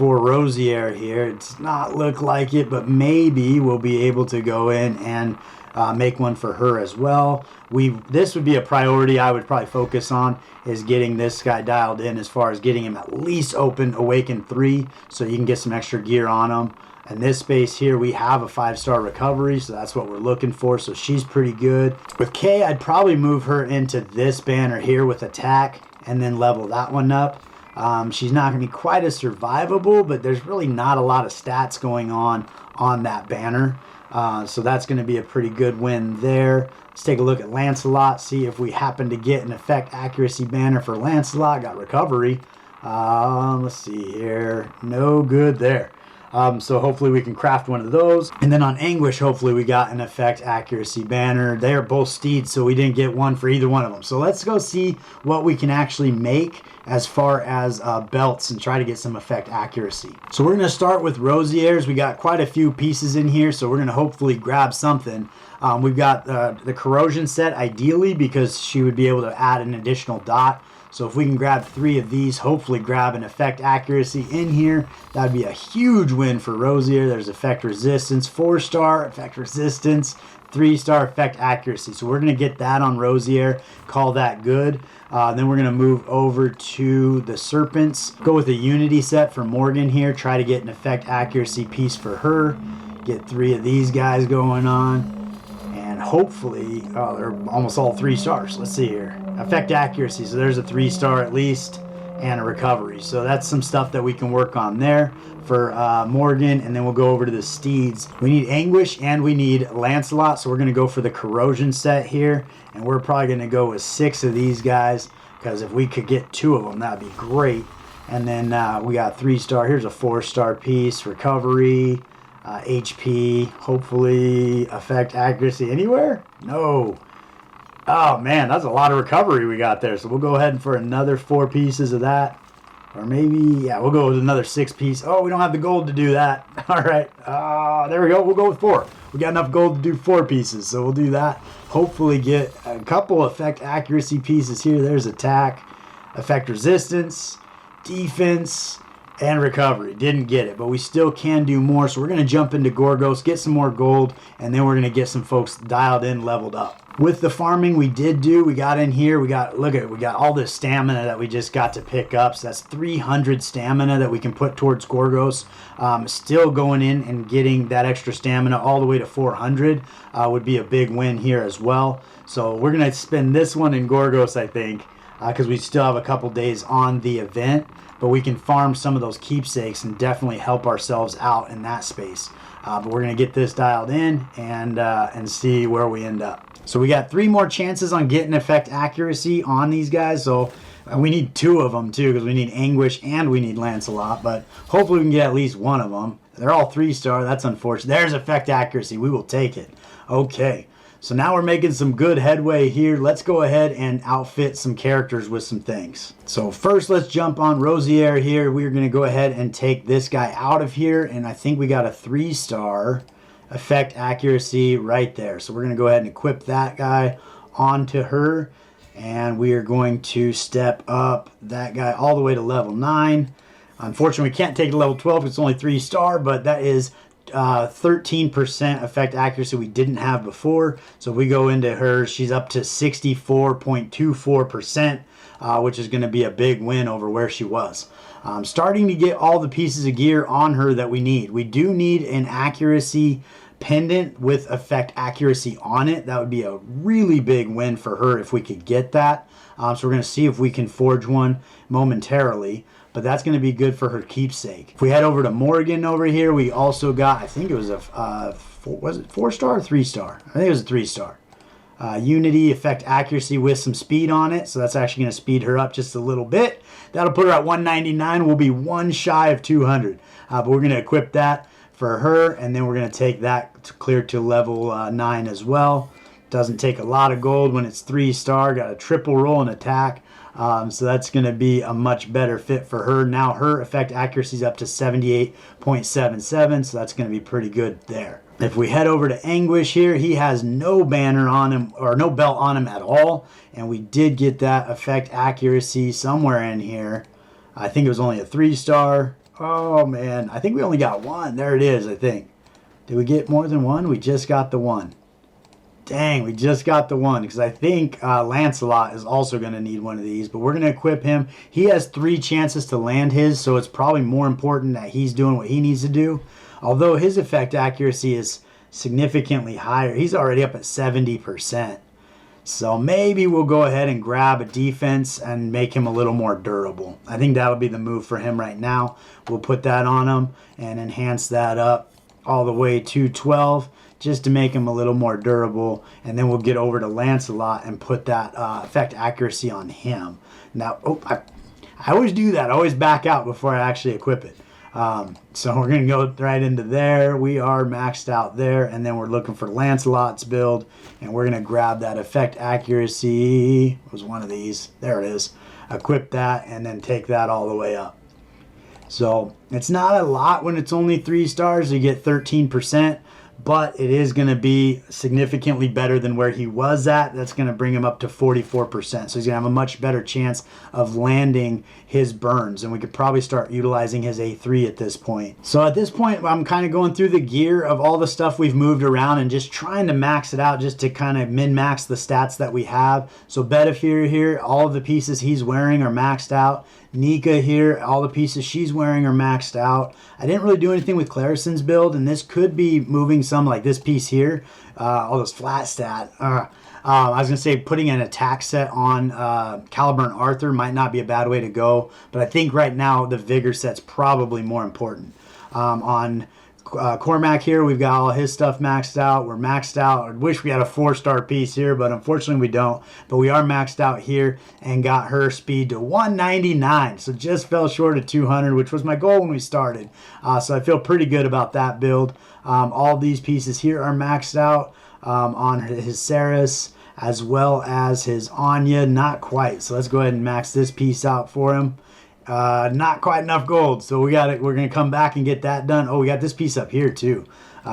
Rosier here. It does not look like it, but maybe we'll be able to go in and make one for her as well. This would be a priority I would probably focus on, is getting this guy dialed in as far as getting him at least open Awaken 3 so you can get some extra gear on him. In this space here, we have a 5-star recovery, so that's what we're looking for, so she's pretty good. With Kay, I'd probably move her into this banner here with attack and then level that one up. She's not going to be quite as survivable, but there's really not a lot of stats going on that banner. So that's going to be a pretty good win there. Let's take a look at Lancelot, see if we happen to get an effect accuracy banner for Lancelot. Got recovery. Let's see here. No good there. So hopefully we can craft one of those. And then on Anguish, hopefully we got an effect accuracy banner. They are both steeds, so we didn't get one for either one of them. So let's go see what we can actually make as far as belts and try to get some effect accuracy. So we're going to start with Rosieres. We got quite a few pieces in here, so we're going to hopefully grab something. We've got the corrosion set ideally because she would be able to add an additional dot. So if we can grab 3 of these, hopefully grab an effect accuracy in here, that would be a huge win for Rosier. There's effect resistance, 4-star effect resistance, 3-star effect accuracy. So we're going to get that on Rosier, call that good. Then we're going to move over to the Serpents. Go with a Unity set for Morgan here, try to get an effect accuracy piece for her. Get 3 of these guys going on. And hopefully, oh, they're almost all 3 stars. Let's see here. Effect accuracy, so there's a 3-star at least, and a recovery. So that's some stuff that we can work on there for Morgan, and then we'll go over to the steeds. We need Anguish and we need Lancelot, so we're going to go for the corrosion set here, and we're probably going to go with 6 of these guys, because if we could get 2 of them, that would be great. And then we got 3-star. Here's a 4-star piece, recovery, HP, hopefully effect accuracy anywhere? No. Oh man, that's a lot of recovery we got there. So we'll go ahead for another 4 pieces of that. Or maybe, yeah, we'll go with another 6 piece. Oh, we don't have the gold to do that. All right. There we go. We'll go with 4. We got enough gold to do 4 pieces. So we'll do that. Hopefully get a couple effect accuracy pieces here. There's attack, effect resistance, defense, and recovery. Didn't get it, but we still can do more. So we're going to jump into Gorgos, get some more gold, and then we're going to get some folks dialed in, leveled up. With the farming we got in here, we got all this stamina that we just got to pick up. So that's 300 stamina that we can put towards Gorgos. Still going in and getting that extra stamina all the way to 400 would be a big win here as well. So we're going to spend this one in Gorgos, I think, because we still have a couple days on the event. But we can farm some of those keepsakes and definitely help ourselves out in that space. But we're going to get this dialed in and see where we end up. So we got 3 more chances on getting effect accuracy on these guys. So we need 2 of them too, because we need Anguish and we need Lancelot. But hopefully we can get at least 1 of them. They're all 3-star. That's unfortunate. There's effect accuracy. We will take it. Okay. So now we're making some good headway here. Let's go ahead and outfit some characters with some things. So first, let's jump on Rosier here. We're going to go ahead and take this guy out of here. And I think we got a 3-star effect accuracy right there. So we're going to go ahead and equip that guy onto her. And we are going to step up that guy all the way to level 9. Unfortunately, we can't take it to level 12 because it's only 3-star, but that is 13% effect accuracy we didn't have before. So if we go into her, she's up to 64.24%, which is going to be a big win over where she was. Starting to get all the pieces of gear on her that we need. We do need an accuracy pendant with effect accuracy on it. That would be a really big win for her if we could get that. So we're going to see if we can forge one momentarily. But that's going to be good for her keepsake. If we head over to Morgan over here, we also got, I think it was a, was it 4-star or 3-star? I think it was a 3-star. Unity, effect accuracy with some speed on it. So that's actually going to speed her up just a little bit. That'll put her at 199. We'll be 1 shy of 200. But we're going to equip that for her. And then we're going to take that to clear to level 9 as well. Doesn't take a lot of gold when it's 3-star. Got a triple roll and attack. So that's going to be a much better fit for her. Now her effect accuracy is up to 78.77, so that's going to be pretty good there. If we head over to Anguish here, he has no banner on him, or no belt on him at all, and we did get that effect accuracy somewhere in here. I think it was only a 3-star. Oh man, I think we only got 1. There it is, I think. Did we get more than 1? We just got the 1. Dang, we just got the 1, because I think Lancelot is also going to need one of these, but we're going to equip him. He has 3 chances to land his, so it's probably more important that he's doing what he needs to do. Although his effect accuracy is significantly higher. He's already up at 70%. So maybe we'll go ahead and grab a defense and make him a little more durable. I think that'll be the move for him right now. We'll put that on him and enhance that up all the way to 12 just to make him a little more durable. And then we'll get over to Lancelot and put that effect accuracy on him. Now, I always do that. I always back out before I actually equip it. So we're going to go right into there. We are maxed out there. And then we're looking for Lancelot's build. And we're going to grab that effect accuracy. It was one of these. There it is. Equip that and then take that all the way up. So it's not a lot when it's only 3 stars. You get 13%. But it is going to be significantly better than where he was at. That's going to bring him up to 44%. So he's going to have a much better chance of landing his burns. And we could probably start utilizing his A3 at this point. So at this point, I'm kind of going through the gear of all the stuff we've moved around and just trying to max it out just to kind of min-max the stats that we have. So Bedivere here, all of the pieces he's wearing are maxed out. Nika here, all the pieces she's wearing are maxed out. I didn't really do anything with Clarison's build, and this could be moving some like this piece here, all this flat stat. I was going to say putting an attack set on Caliber and Arthur might not be a bad way to go, but I think right now the Vigor set's probably more important. On Cormac here, we've got all his stuff maxed out. We're maxed out. I wish we had a 4-star piece here, but unfortunately we don't. But we are maxed out here and got her speed to 199. So just fell short of 200, which was my goal when we started. So I feel pretty good about that build. All these pieces here are maxed out on his Saris as well as his Anya. Not quite. So let's go ahead and max this piece out for him. Not quite enough gold, so we got it. We're gonna come back and get that done. Oh, we got this piece up here too,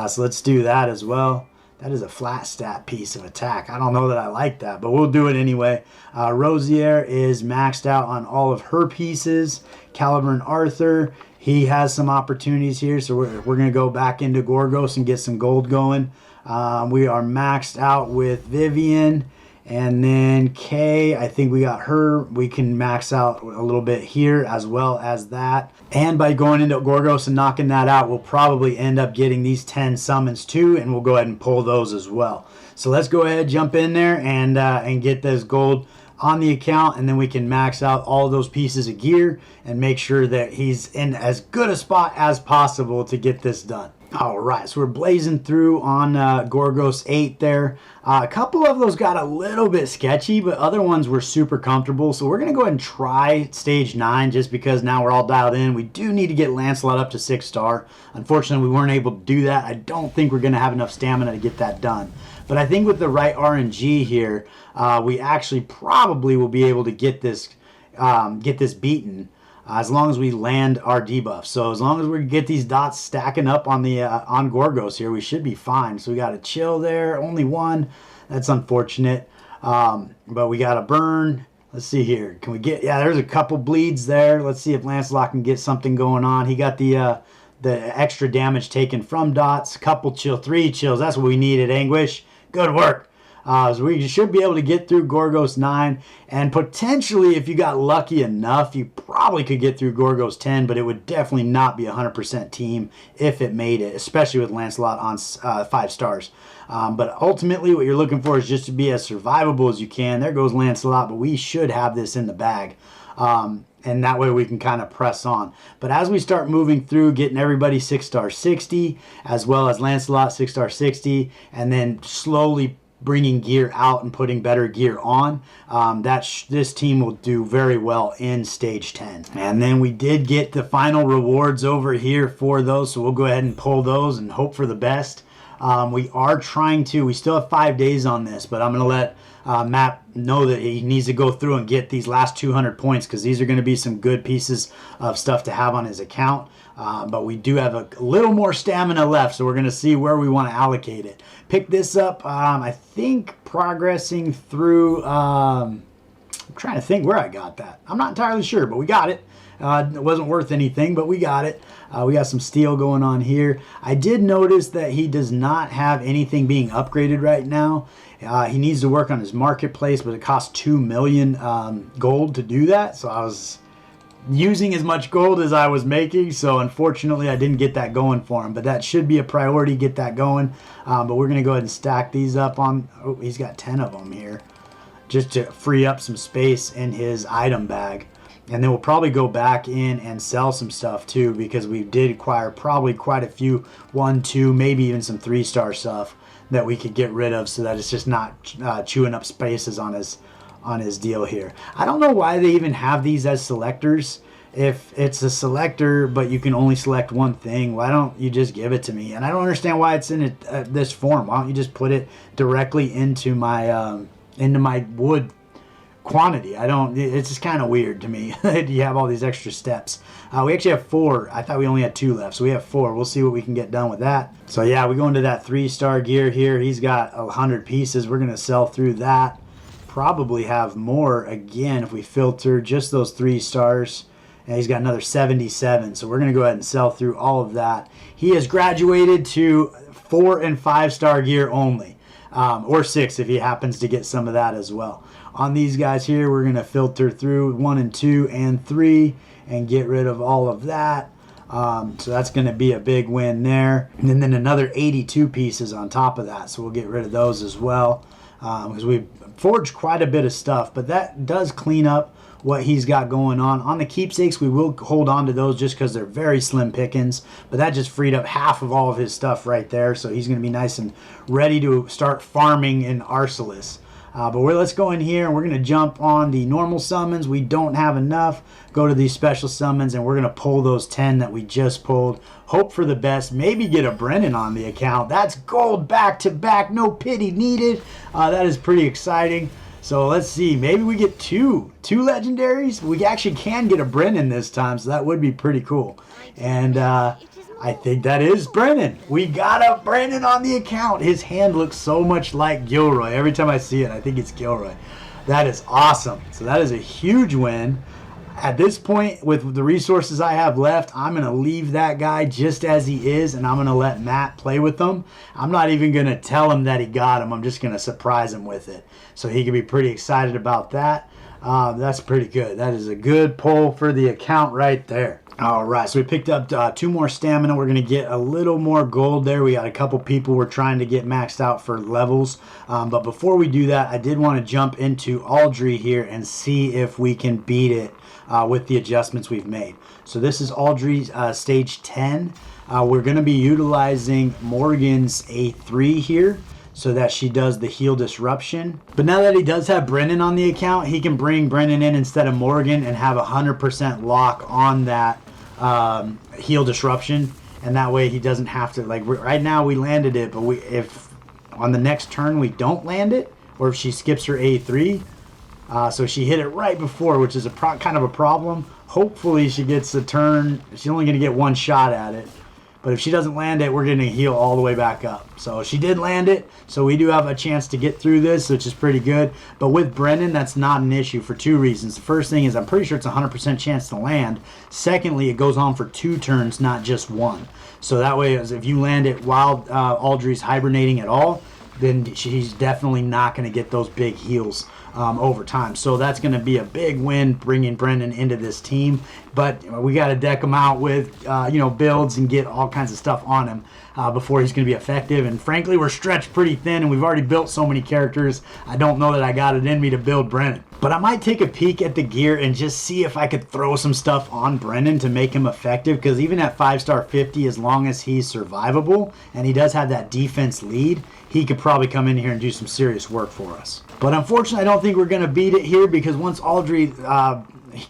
so let's do that as well. That is a flat stat piece of attack. I don't know that I like that, but we'll do it anyway. Rosier is maxed out on all of her pieces. Caliber and Arthur, he has some opportunities here, so we're gonna go back into Gorgos and get some gold going. We are maxed out with Vivian. And then Kay, I think we got her. We can max out a little bit here as well as that. And by going into Gorgos and knocking that out, we'll probably end up getting these 10 summons too, and we'll go ahead and pull those as well. So let's go ahead, jump in there, and get this gold on the account, and then we can max out all those pieces of gear and make sure that he's in as good a spot as possible to get this done. All right, so we're blazing through on Gorgos 8 there. A couple of those got a little bit sketchy, but other ones were super comfortable. So we're going to go ahead and try stage 9 just because now we're all dialed in. We do need to get Lancelot up to 6-star. Unfortunately, we weren't able to do that. I don't think we're going to have enough stamina to get that done. But I think with the right RNG here, we actually probably will be able to get this beaten. As long as we land our debuff. So as long as we get these dots stacking up on the on Gorgos here, we should be fine. So we got to chill there. Only one. That's unfortunate. But we got to burn. Let's see here. Can we get... Yeah, there's a couple bleeds there. Let's see if Lancelot can get something going on. He got the extra damage taken from dots. Couple chill. 3 chills. That's what we needed, Anguish. Good work. So we should be able to get through Gorgos 9, and potentially, if you got lucky enough, you probably could get through Gorgos 10, but it would definitely not be a 100% team if it made it, especially with Lancelot on 5 stars. But ultimately, what you're looking for is just to be as survivable as you can. There goes Lancelot, but we should have this in the bag. And that way we can kind of press on. But as we start moving through, getting everybody 6-star 60, as well as Lancelot 6-star 60, and then slowly bringing gear out and putting better gear on, this team will do very well in stage 10. And then we did get the final rewards over here for those, so we'll go ahead and pull those and hope for the best. We still have 5 days on this, but I'm going to let Matt know that he needs to go through and get these last 200 points, because these are going to be some good pieces of stuff to have on his account. But we do have a little more stamina left, so we're going to see where we want to allocate it. Pick this up, I think, progressing through... I'm trying to think where I got that. I'm not entirely sure, but we got it. It wasn't worth anything, but we got it. We got some steel going on here. I did notice that he does not have anything being upgraded right now. He needs to work on his marketplace, but it costs 2 million gold to do that. So I was using as much gold as I was making, so unfortunately I didn't get that going for him, but that should be a priority, get that going. But we're going to go ahead and stack these up on... Oh, he's got 10 of them here, just to free up some space in his item bag. And then we'll probably go back in and sell some stuff too, because we did acquire probably quite a few 1, 2, maybe even some 3-star stuff that we could get rid of, so that it's just not chewing up spaces on his deal here. I don't know why they even have these as selectors. If it's a selector but you can only select one thing, why don't you just give it to me? And I don't understand why it's in this form. Why don't you just put it directly into my wood quantity? It's just kind of weird to me. You have all these extra steps. We actually have 4. I thought we only had 2 left, so we have 4. We'll see what we can get done with that. So yeah, we go into that 3-star gear here. He's got 100 pieces. We're gonna sell through that. Probably have more again if we filter just those 3 stars. And he's got another 77, so we're gonna go ahead and sell through all of that. He has graduated to 4 and 5-star gear only, or 6 if he happens to get some of that as well. On these guys here, we're gonna filter through 1 and 2 and 3 and get rid of all of that. So that's gonna be a big win there. And then another 82 pieces on top of that, so we'll get rid of those as well, because we've forged quite a bit of stuff, but that does clean up what he's got going on. On the keepsakes, we will hold on to those just because they're very slim pickings, but that just freed up half of all of his stuff right there, so he's going to be nice and ready to start farming in Arceus. But let's go in here and we're going to jump on the normal summons. We don't have enough. Go to these special summons and we're going to pull those 10 that we just pulled. Hope for the best. Maybe get a Brennan on the account. That's gold back to back. No pity needed. That is pretty exciting. So let's see. Maybe we get two legendaries. We actually can get a Brennan this time, so that would be pretty cool. And I think that is Brennan. We got a Brennan on the account. His hand looks so much like Gilroy. Every time I see it, I think it's Gilroy. That is awesome. So that is a huge win. At this point, with the resources I have left, I'm going to leave that guy just as he is, and I'm going to let Matt play with them. I'm not even going to tell him that he got him. I'm just going to surprise him with it. So he can be pretty excited about that. That's pretty good. That is a good pull for the account right there. All right, so we picked up 2 more stamina. We're going to get a little more gold there. We got a couple people we're trying to get maxed out for levels. But before we do that, I did want to jump into Aldry here and see if we can beat it with the adjustments we've made. So this is Aldry stage 10. We're going to be utilizing Morgan's A3 here, so that she does the heal disruption. But now that he does have Brennan on the account, he can bring Brennan in instead of Morgan and have 100% lock on that heal disruption. And that way he doesn't have to, like right now we landed it, but if on the next turn we don't land it, or if she skips her A3, so she hit it right before, which is kind of a problem. Hopefully she gets a turn. She's only going to get 1 shot at it. But if she doesn't land it, we're going to heal all the way back up. So she did land it, so we do have a chance to get through this, which is pretty good. But with Brennan, that's not an issue for 2 reasons. The first thing is I'm pretty sure it's a 100% chance to land. Secondly, it goes on for 2 turns, not just 1. So that way, if you land it while Aldry's hibernating at all, then she's definitely not going to get those big heals over time. So that's going to be a big win bringing Brennan into this team. But we got to deck him out with builds and get all kinds of stuff on him before he's going to be effective. And frankly, we're stretched pretty thin and we've already built so many characters. I don't know that I got it in me to build Brennan. But I might take a peek at the gear and just see if I could throw some stuff on Brennan to make him effective, because even at 5-star 50, as long as he's survivable and he does have that defense lead, he could probably come in here and do some serious work for us. But unfortunately, I don't think we're going to beat it here, because once Aldry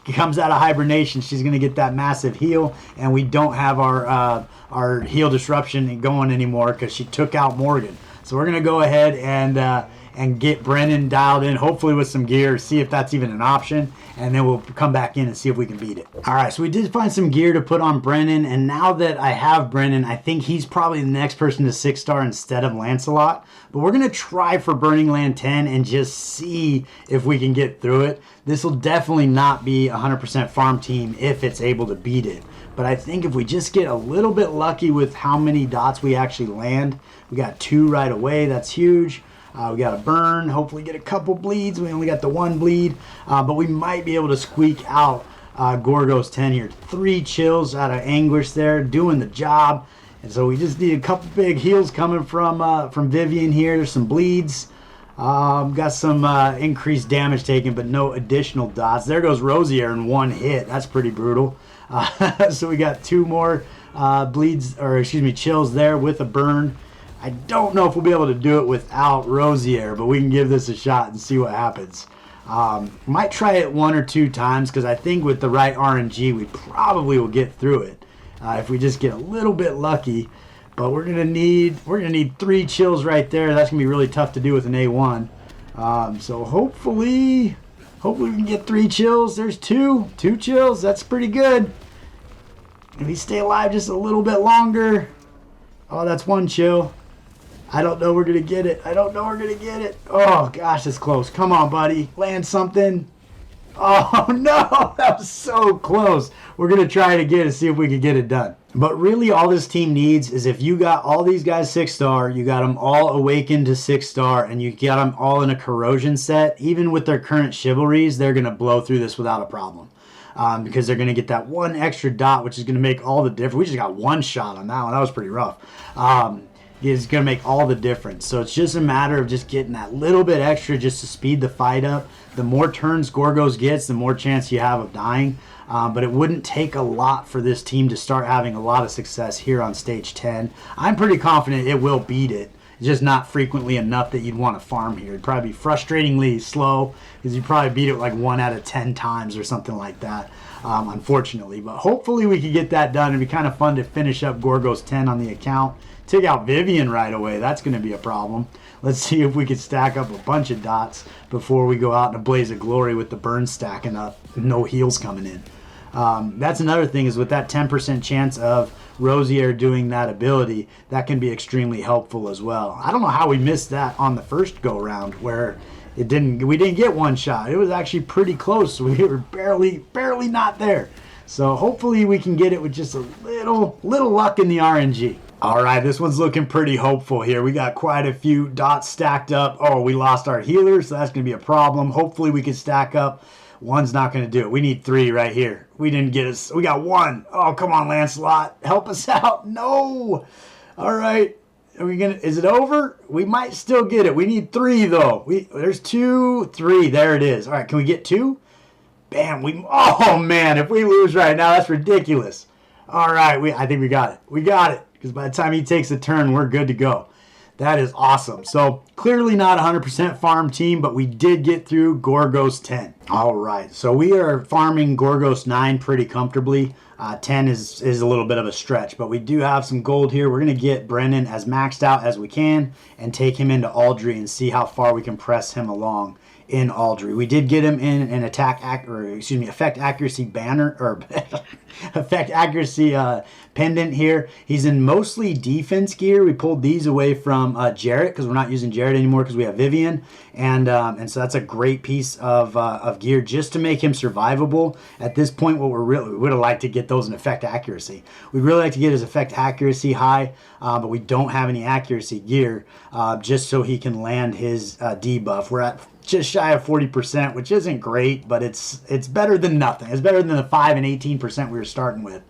comes out of hibernation, she's going to get that massive heal, and we don't have our heal disruption going anymore because she took out Morgan. So we're going to go ahead and get Brennan dialed in, hopefully with some gear, see if that's even an option, and then we'll come back in and see if we can beat it. All right, so we did find some gear to put on Brennan, and now that I have Brennan, I think he's probably the next person to 6-star instead of Lancelot. But we're going to try for Burning Land 10 and just see if we can get through it. This will definitely not be a 100% farm team if it's able to beat it. But I think if we just get a little bit lucky with how many dots we actually land, we got 2 right away, that's huge. We got a burn, hopefully get a couple bleeds. We only got the 1 bleed, but we might be able to squeak out Gorgos 10 here. 3 chills out of Anguish there, doing the job. And so we just need a couple big heals coming from Vivian here. There's some bleeds. Got some increased damage taken, but no additional dots. There goes Rosier in one hit. That's pretty brutal. So we got 2 more chills there with a burn. I don't know if we'll be able to do it without Rosier, but we can give this a shot and see what happens. Might try it 1 or 2 times because I think with the right RNG we probably will get through it if we just get a little bit lucky. But we're gonna need 3 chills right there. That's gonna be really tough to do with an A1. So hopefully we can get 3 chills. There's 2 chills. That's pretty good. If we stay alive just a little bit longer. Oh, that's 1 chill. I don't know we're going to get it. Oh, gosh, that's close. Come on, buddy. Land something. Oh, no. That was so close. We're going to try it again and see if we can get it done. But really all this team needs is if you got all these guys 6-star, you got them all awakened to 6-star, and you got them all in a corrosion set, even with their current chivalries, they're going to blow through this without a problem. Because they're going to get that 1 extra dot, which is going to make all the difference. We just got 1 shot on that one. That was pretty rough. It's going to make all the difference. So it's just a matter of just getting that little bit extra just to speed the fight up. The more turns Gorgos gets, the more chance you have of dying. But it wouldn't take a lot for this team to start having a lot of success here on stage 10. I'm pretty confident it will beat it. It's just not frequently enough that you'd want to farm here. It'd probably be frustratingly slow because you'd probably beat it like 1 out of 10 times or something like that, unfortunately. But hopefully we could get that done. It'd be kind of fun to finish up Gorgos 10 on the account. Take out Vivian right away. That's going to be a problem. Let's see if we can stack up a bunch of dots before we go out in a blaze of glory with the burn stacking up. No heals coming in. That's another thing is with that 10% chance of Rosier doing that ability, that can be extremely helpful as well. I don't know how we missed that on the first go round where we didn't get 1 shot. It was actually pretty close. We were barely not there. So hopefully we can get it with just a little luck in the RNG. All right, this one's looking pretty hopeful here. We got quite a few dots stacked up. Oh, we lost our healer, so that's going to be a problem. Hopefully we can stack up. 1's not going to do it. We need 3 right here. We didn't get us. We got 1. Oh, come on, Lancelot. Help us out. No. All right. Is it over? We might still get it. We need 3, though. There's 2, 3. There it is. All right, can we get 2? Bam. Oh, man, if we lose right now, that's ridiculous. All right, I think we got it. We got it. Because by the time he takes a turn, we're good to go. That is awesome. So clearly not 100% farm team, but we did get through Gorgos 10. All right, so we are farming Gorgos 9 pretty comfortably. 10 is a little bit of a stretch, but we do have some gold here. We're going to get Brennan as maxed out as we can and take him into Aldry and see how far we can press him along in Aldry. We did get him in an effect accuracy banner or effect accuracy pendant here. He's in mostly defense gear. We pulled these away from Jarrett because we're not using Jarrett anymore because we have Vivian, and so that's a great piece of gear just to make him survivable. At this point, we would have liked to get those in effect accuracy. We'd really like to get his effect accuracy high, but we don't have any accuracy gear just so he can land his debuff. We're at just shy of 40%, which isn't great, but it's better than nothing. It's better than the 5 and 18% we were starting with.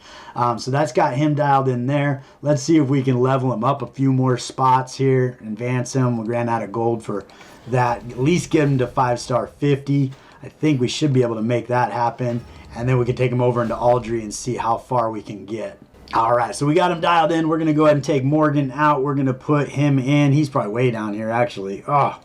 So that's got him dialed in there. Let's see if we can level him up a few more spots here, advance him. We ran out of gold for that. At least get him to 5-star 50. I think we should be able to make that happen. And then we can take him over into Aldry and see how far we can get. All right, so we got him dialed in. We're going to go ahead and take Morgan out. We're going to put him in. He's probably way down here, actually. Oh,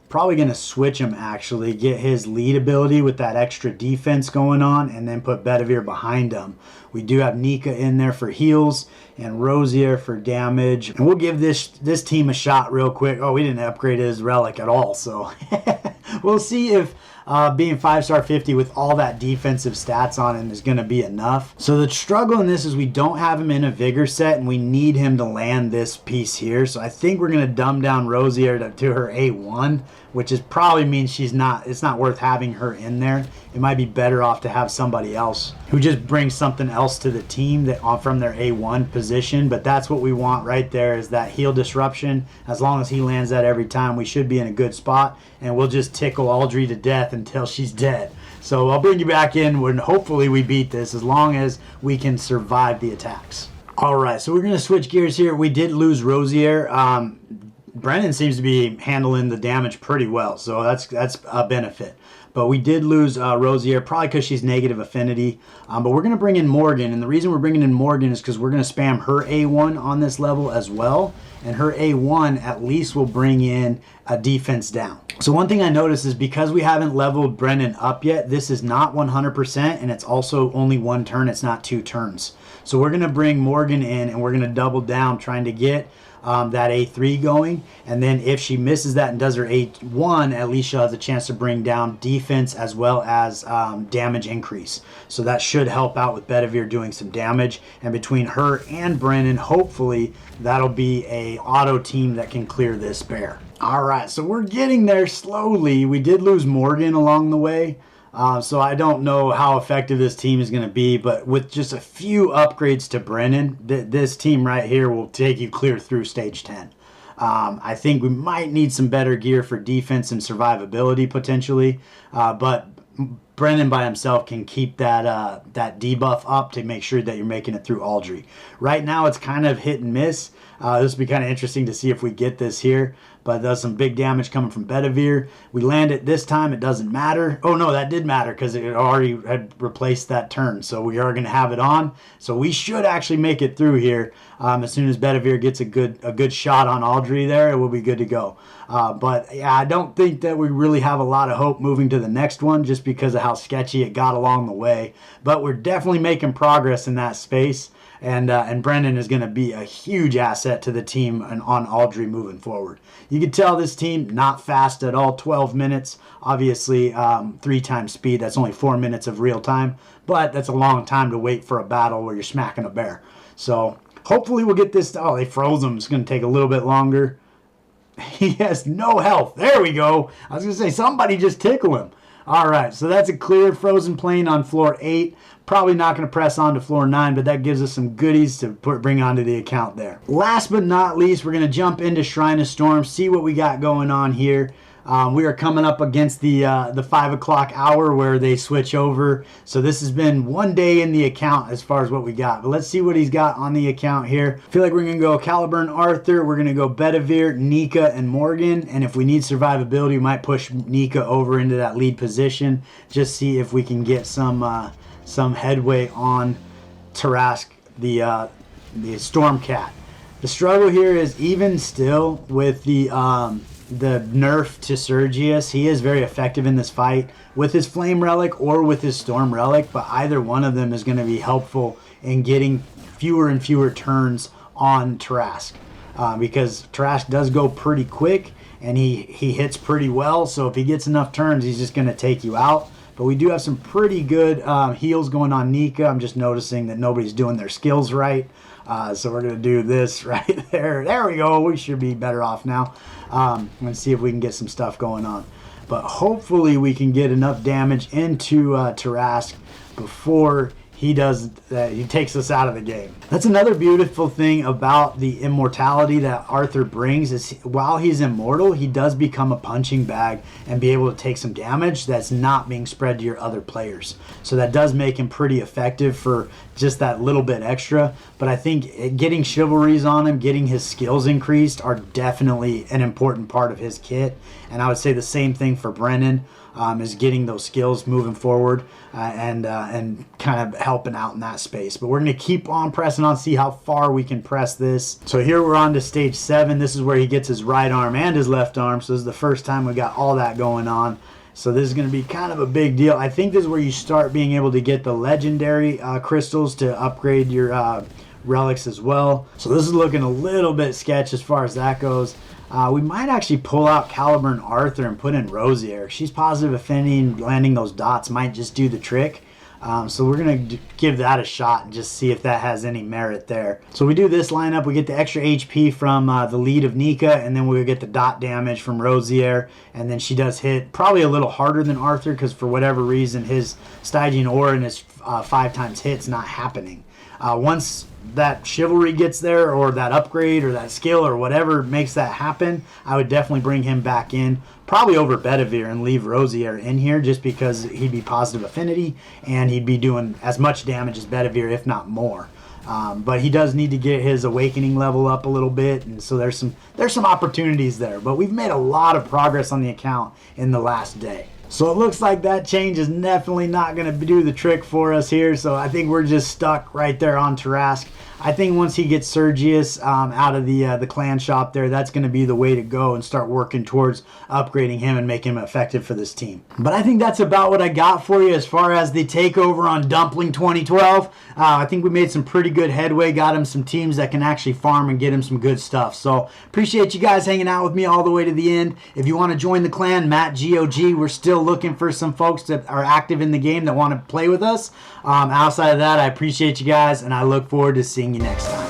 probably going to switch him, actually. Get his lead ability with that extra defense going on, and then put Bedivere behind him. We do have Nika in there for heals and Rosier for damage. And we'll give this team a shot real quick. Oh, we didn't upgrade his relic at all, so we'll see if being 5-star 50 with all that defensive stats on him is going to be enough. So the struggle in this is we don't have him in a vigor set, and we need him to land this piece here. So I think we're going to dumb down Rosier to her A1, which probably means it's not worth having her in there. It might be better off to have somebody else who just brings something else to the team from their A1 position. But that's what we want right there, is that heal disruption. As long as he lands that every time, we should be in a good spot, and we'll just tickle Aldry to death until she's dead. So I'll bring you back in when hopefully we beat this, as long as we can survive the attacks. All right, so we're going to switch gears here. We did lose Rosier. Brennan seems to be handling the damage pretty well, so that's a benefit. But we did lose Rosier, probably because she's negative affinity. But we're going to bring in Morgan, and the reason we're bringing in Morgan is because we're going to spam her A1 on this level as well. And her A1 at least will bring in a defense down. So one thing I noticed is because we haven't leveled Brennan up yet, this is not 100%, and it's also only one turn. It's not 2 turns. So we're going to bring Morgan in, and we're going to double down trying to get that A3 going, and then if she misses that and does her A1, at least she'll have the chance to bring down defense as well as damage increase. So that should help out with Bedivere doing some damage, and between her and Brennan, hopefully that'll be a auto team that can clear this bear. All right, so we're getting there slowly. We did lose Morgan along the way. So I don't know how effective this team is going to be, but with just a few upgrades to Brennan, this team right here will take you clear through stage 10. I think we might need some better gear for defense and survivability potentially, but Brennan by himself can keep that debuff up to make sure that you're making it through Aldry. Right now it's kind of hit and miss. This will be kind of interesting to see if we get this here. But there's some big damage coming from Bedivere. We land it this time. It doesn't matter. Oh, no, that did matter because it already had replaced that turn. So we are going to have it on. So we should actually make it through here. As soon as Bedivere gets a good shot on Aldry there, it will be good to go. But, yeah, I don't think that we really have a lot of hope moving to the next one just because of how sketchy it got along the way. But we're definitely making progress in that space. And Brennan is going to be a huge asset to the team and on Aldry moving forward. You can tell this team not fast at all. 12 minutes, obviously 3 times speed. That's only 4 minutes of real time, but that's a long time to wait for a battle where you're smacking a bear. So hopefully we'll get this. Oh, they froze him. It's going to take a little bit longer. He has no health. There we go. I was going to say somebody just tickle him. All right, so that's a clear frozen plane on floor 8. Probably not going to press on to floor 9, but that gives us some goodies to bring onto the account there. Last but not least, we're going to jump into Shrine of Storm, see what we got going on here. We are coming up against the 5 o'clock hour where they switch over. So this has been one day in the account as far as what we got. But let's see what he's got on the account here. I feel like we're going to go Caliburn Arthur. We're going to go Bedivere, Nika, and Morgan. And if we need survivability, we might push Nika over into that lead position. Just see if we can get some headway on Tarask, the Stormcat. The struggle here is even still with the nerf to Sergius. He is very effective in this fight with his Flame Relic or with his Storm Relic, but either one of them is going to be helpful in getting fewer and fewer turns on Tarask. Because Tarask does go pretty quick and he hits pretty well, so if he gets enough turns, he's just going to take you out. But we do have some pretty good heals going on Nika. I'm just noticing that nobody's doing their skills right. So we're going to do this right there. There we go. We should be better off now. Let's see if we can get some stuff going on. But hopefully we can get enough damage into Tarask before he takes us out of the game. That's another beautiful thing about the immortality that Arthur brings is while he's immortal, he does become a punching bag and be able to take some damage that's not being spread to your other players. So that does make him pretty effective for just that little bit extra. But I think getting chivalries on him, getting his skills increased are definitely an important part of his kit. And I would say the same thing for Brennan. Is getting those skills moving forward and kind of helping out in that space. But we're going to keep on pressing on, see how far we can press this. So here we're on to stage 7. This is where he gets his right arm and his left arm. So this is the first time we got all that going on. So this is going to be kind of a big deal. I think this is where you start being able to get the legendary crystals to upgrade your relics as well. So this is looking a little bit sketch as far as that goes. We might actually pull out Caliburn Arthur and put in Rosier. She's positive affinity and landing those dots might just do the trick. So we're going to give that a shot and just see if that has any merit there. So we do this lineup. We get the extra HP from the lead of Nika, and then we get the dot damage from Rosier. And then she does hit probably a little harder than Arthur because for whatever reason his Stygian Aura and his 5 times hit's not happening. Once that chivalry gets there or that upgrade or that skill or whatever makes that happen, I would definitely bring him back in, probably over Bedivere, and leave Rosier in here just because he'd be positive affinity and he'd be doing as much damage as Bedivere, if not more. But he does need to get his awakening level up a little bit, and so there's some opportunities there. But we've made a lot of progress on the account in the last day. So it looks like that change is definitely not going to do the trick for us here. So I think we're just stuck right there on Tarask. I think once he gets Sergius out of the clan shop there, that's going to be the way to go and start working towards upgrading him and making him effective for this team. But I think that's about what I got for you as far as the takeover on Dumpling 2012. I think we made some pretty good headway, got him some teams that can actually farm and get him some good stuff. So appreciate you guys hanging out with me all the way to the end. If you want to join the clan, MikeGoG, we're still looking for some folks that are active in the game that want to play with us. Outside of that, I appreciate you guys, and I look forward to seeing you next time.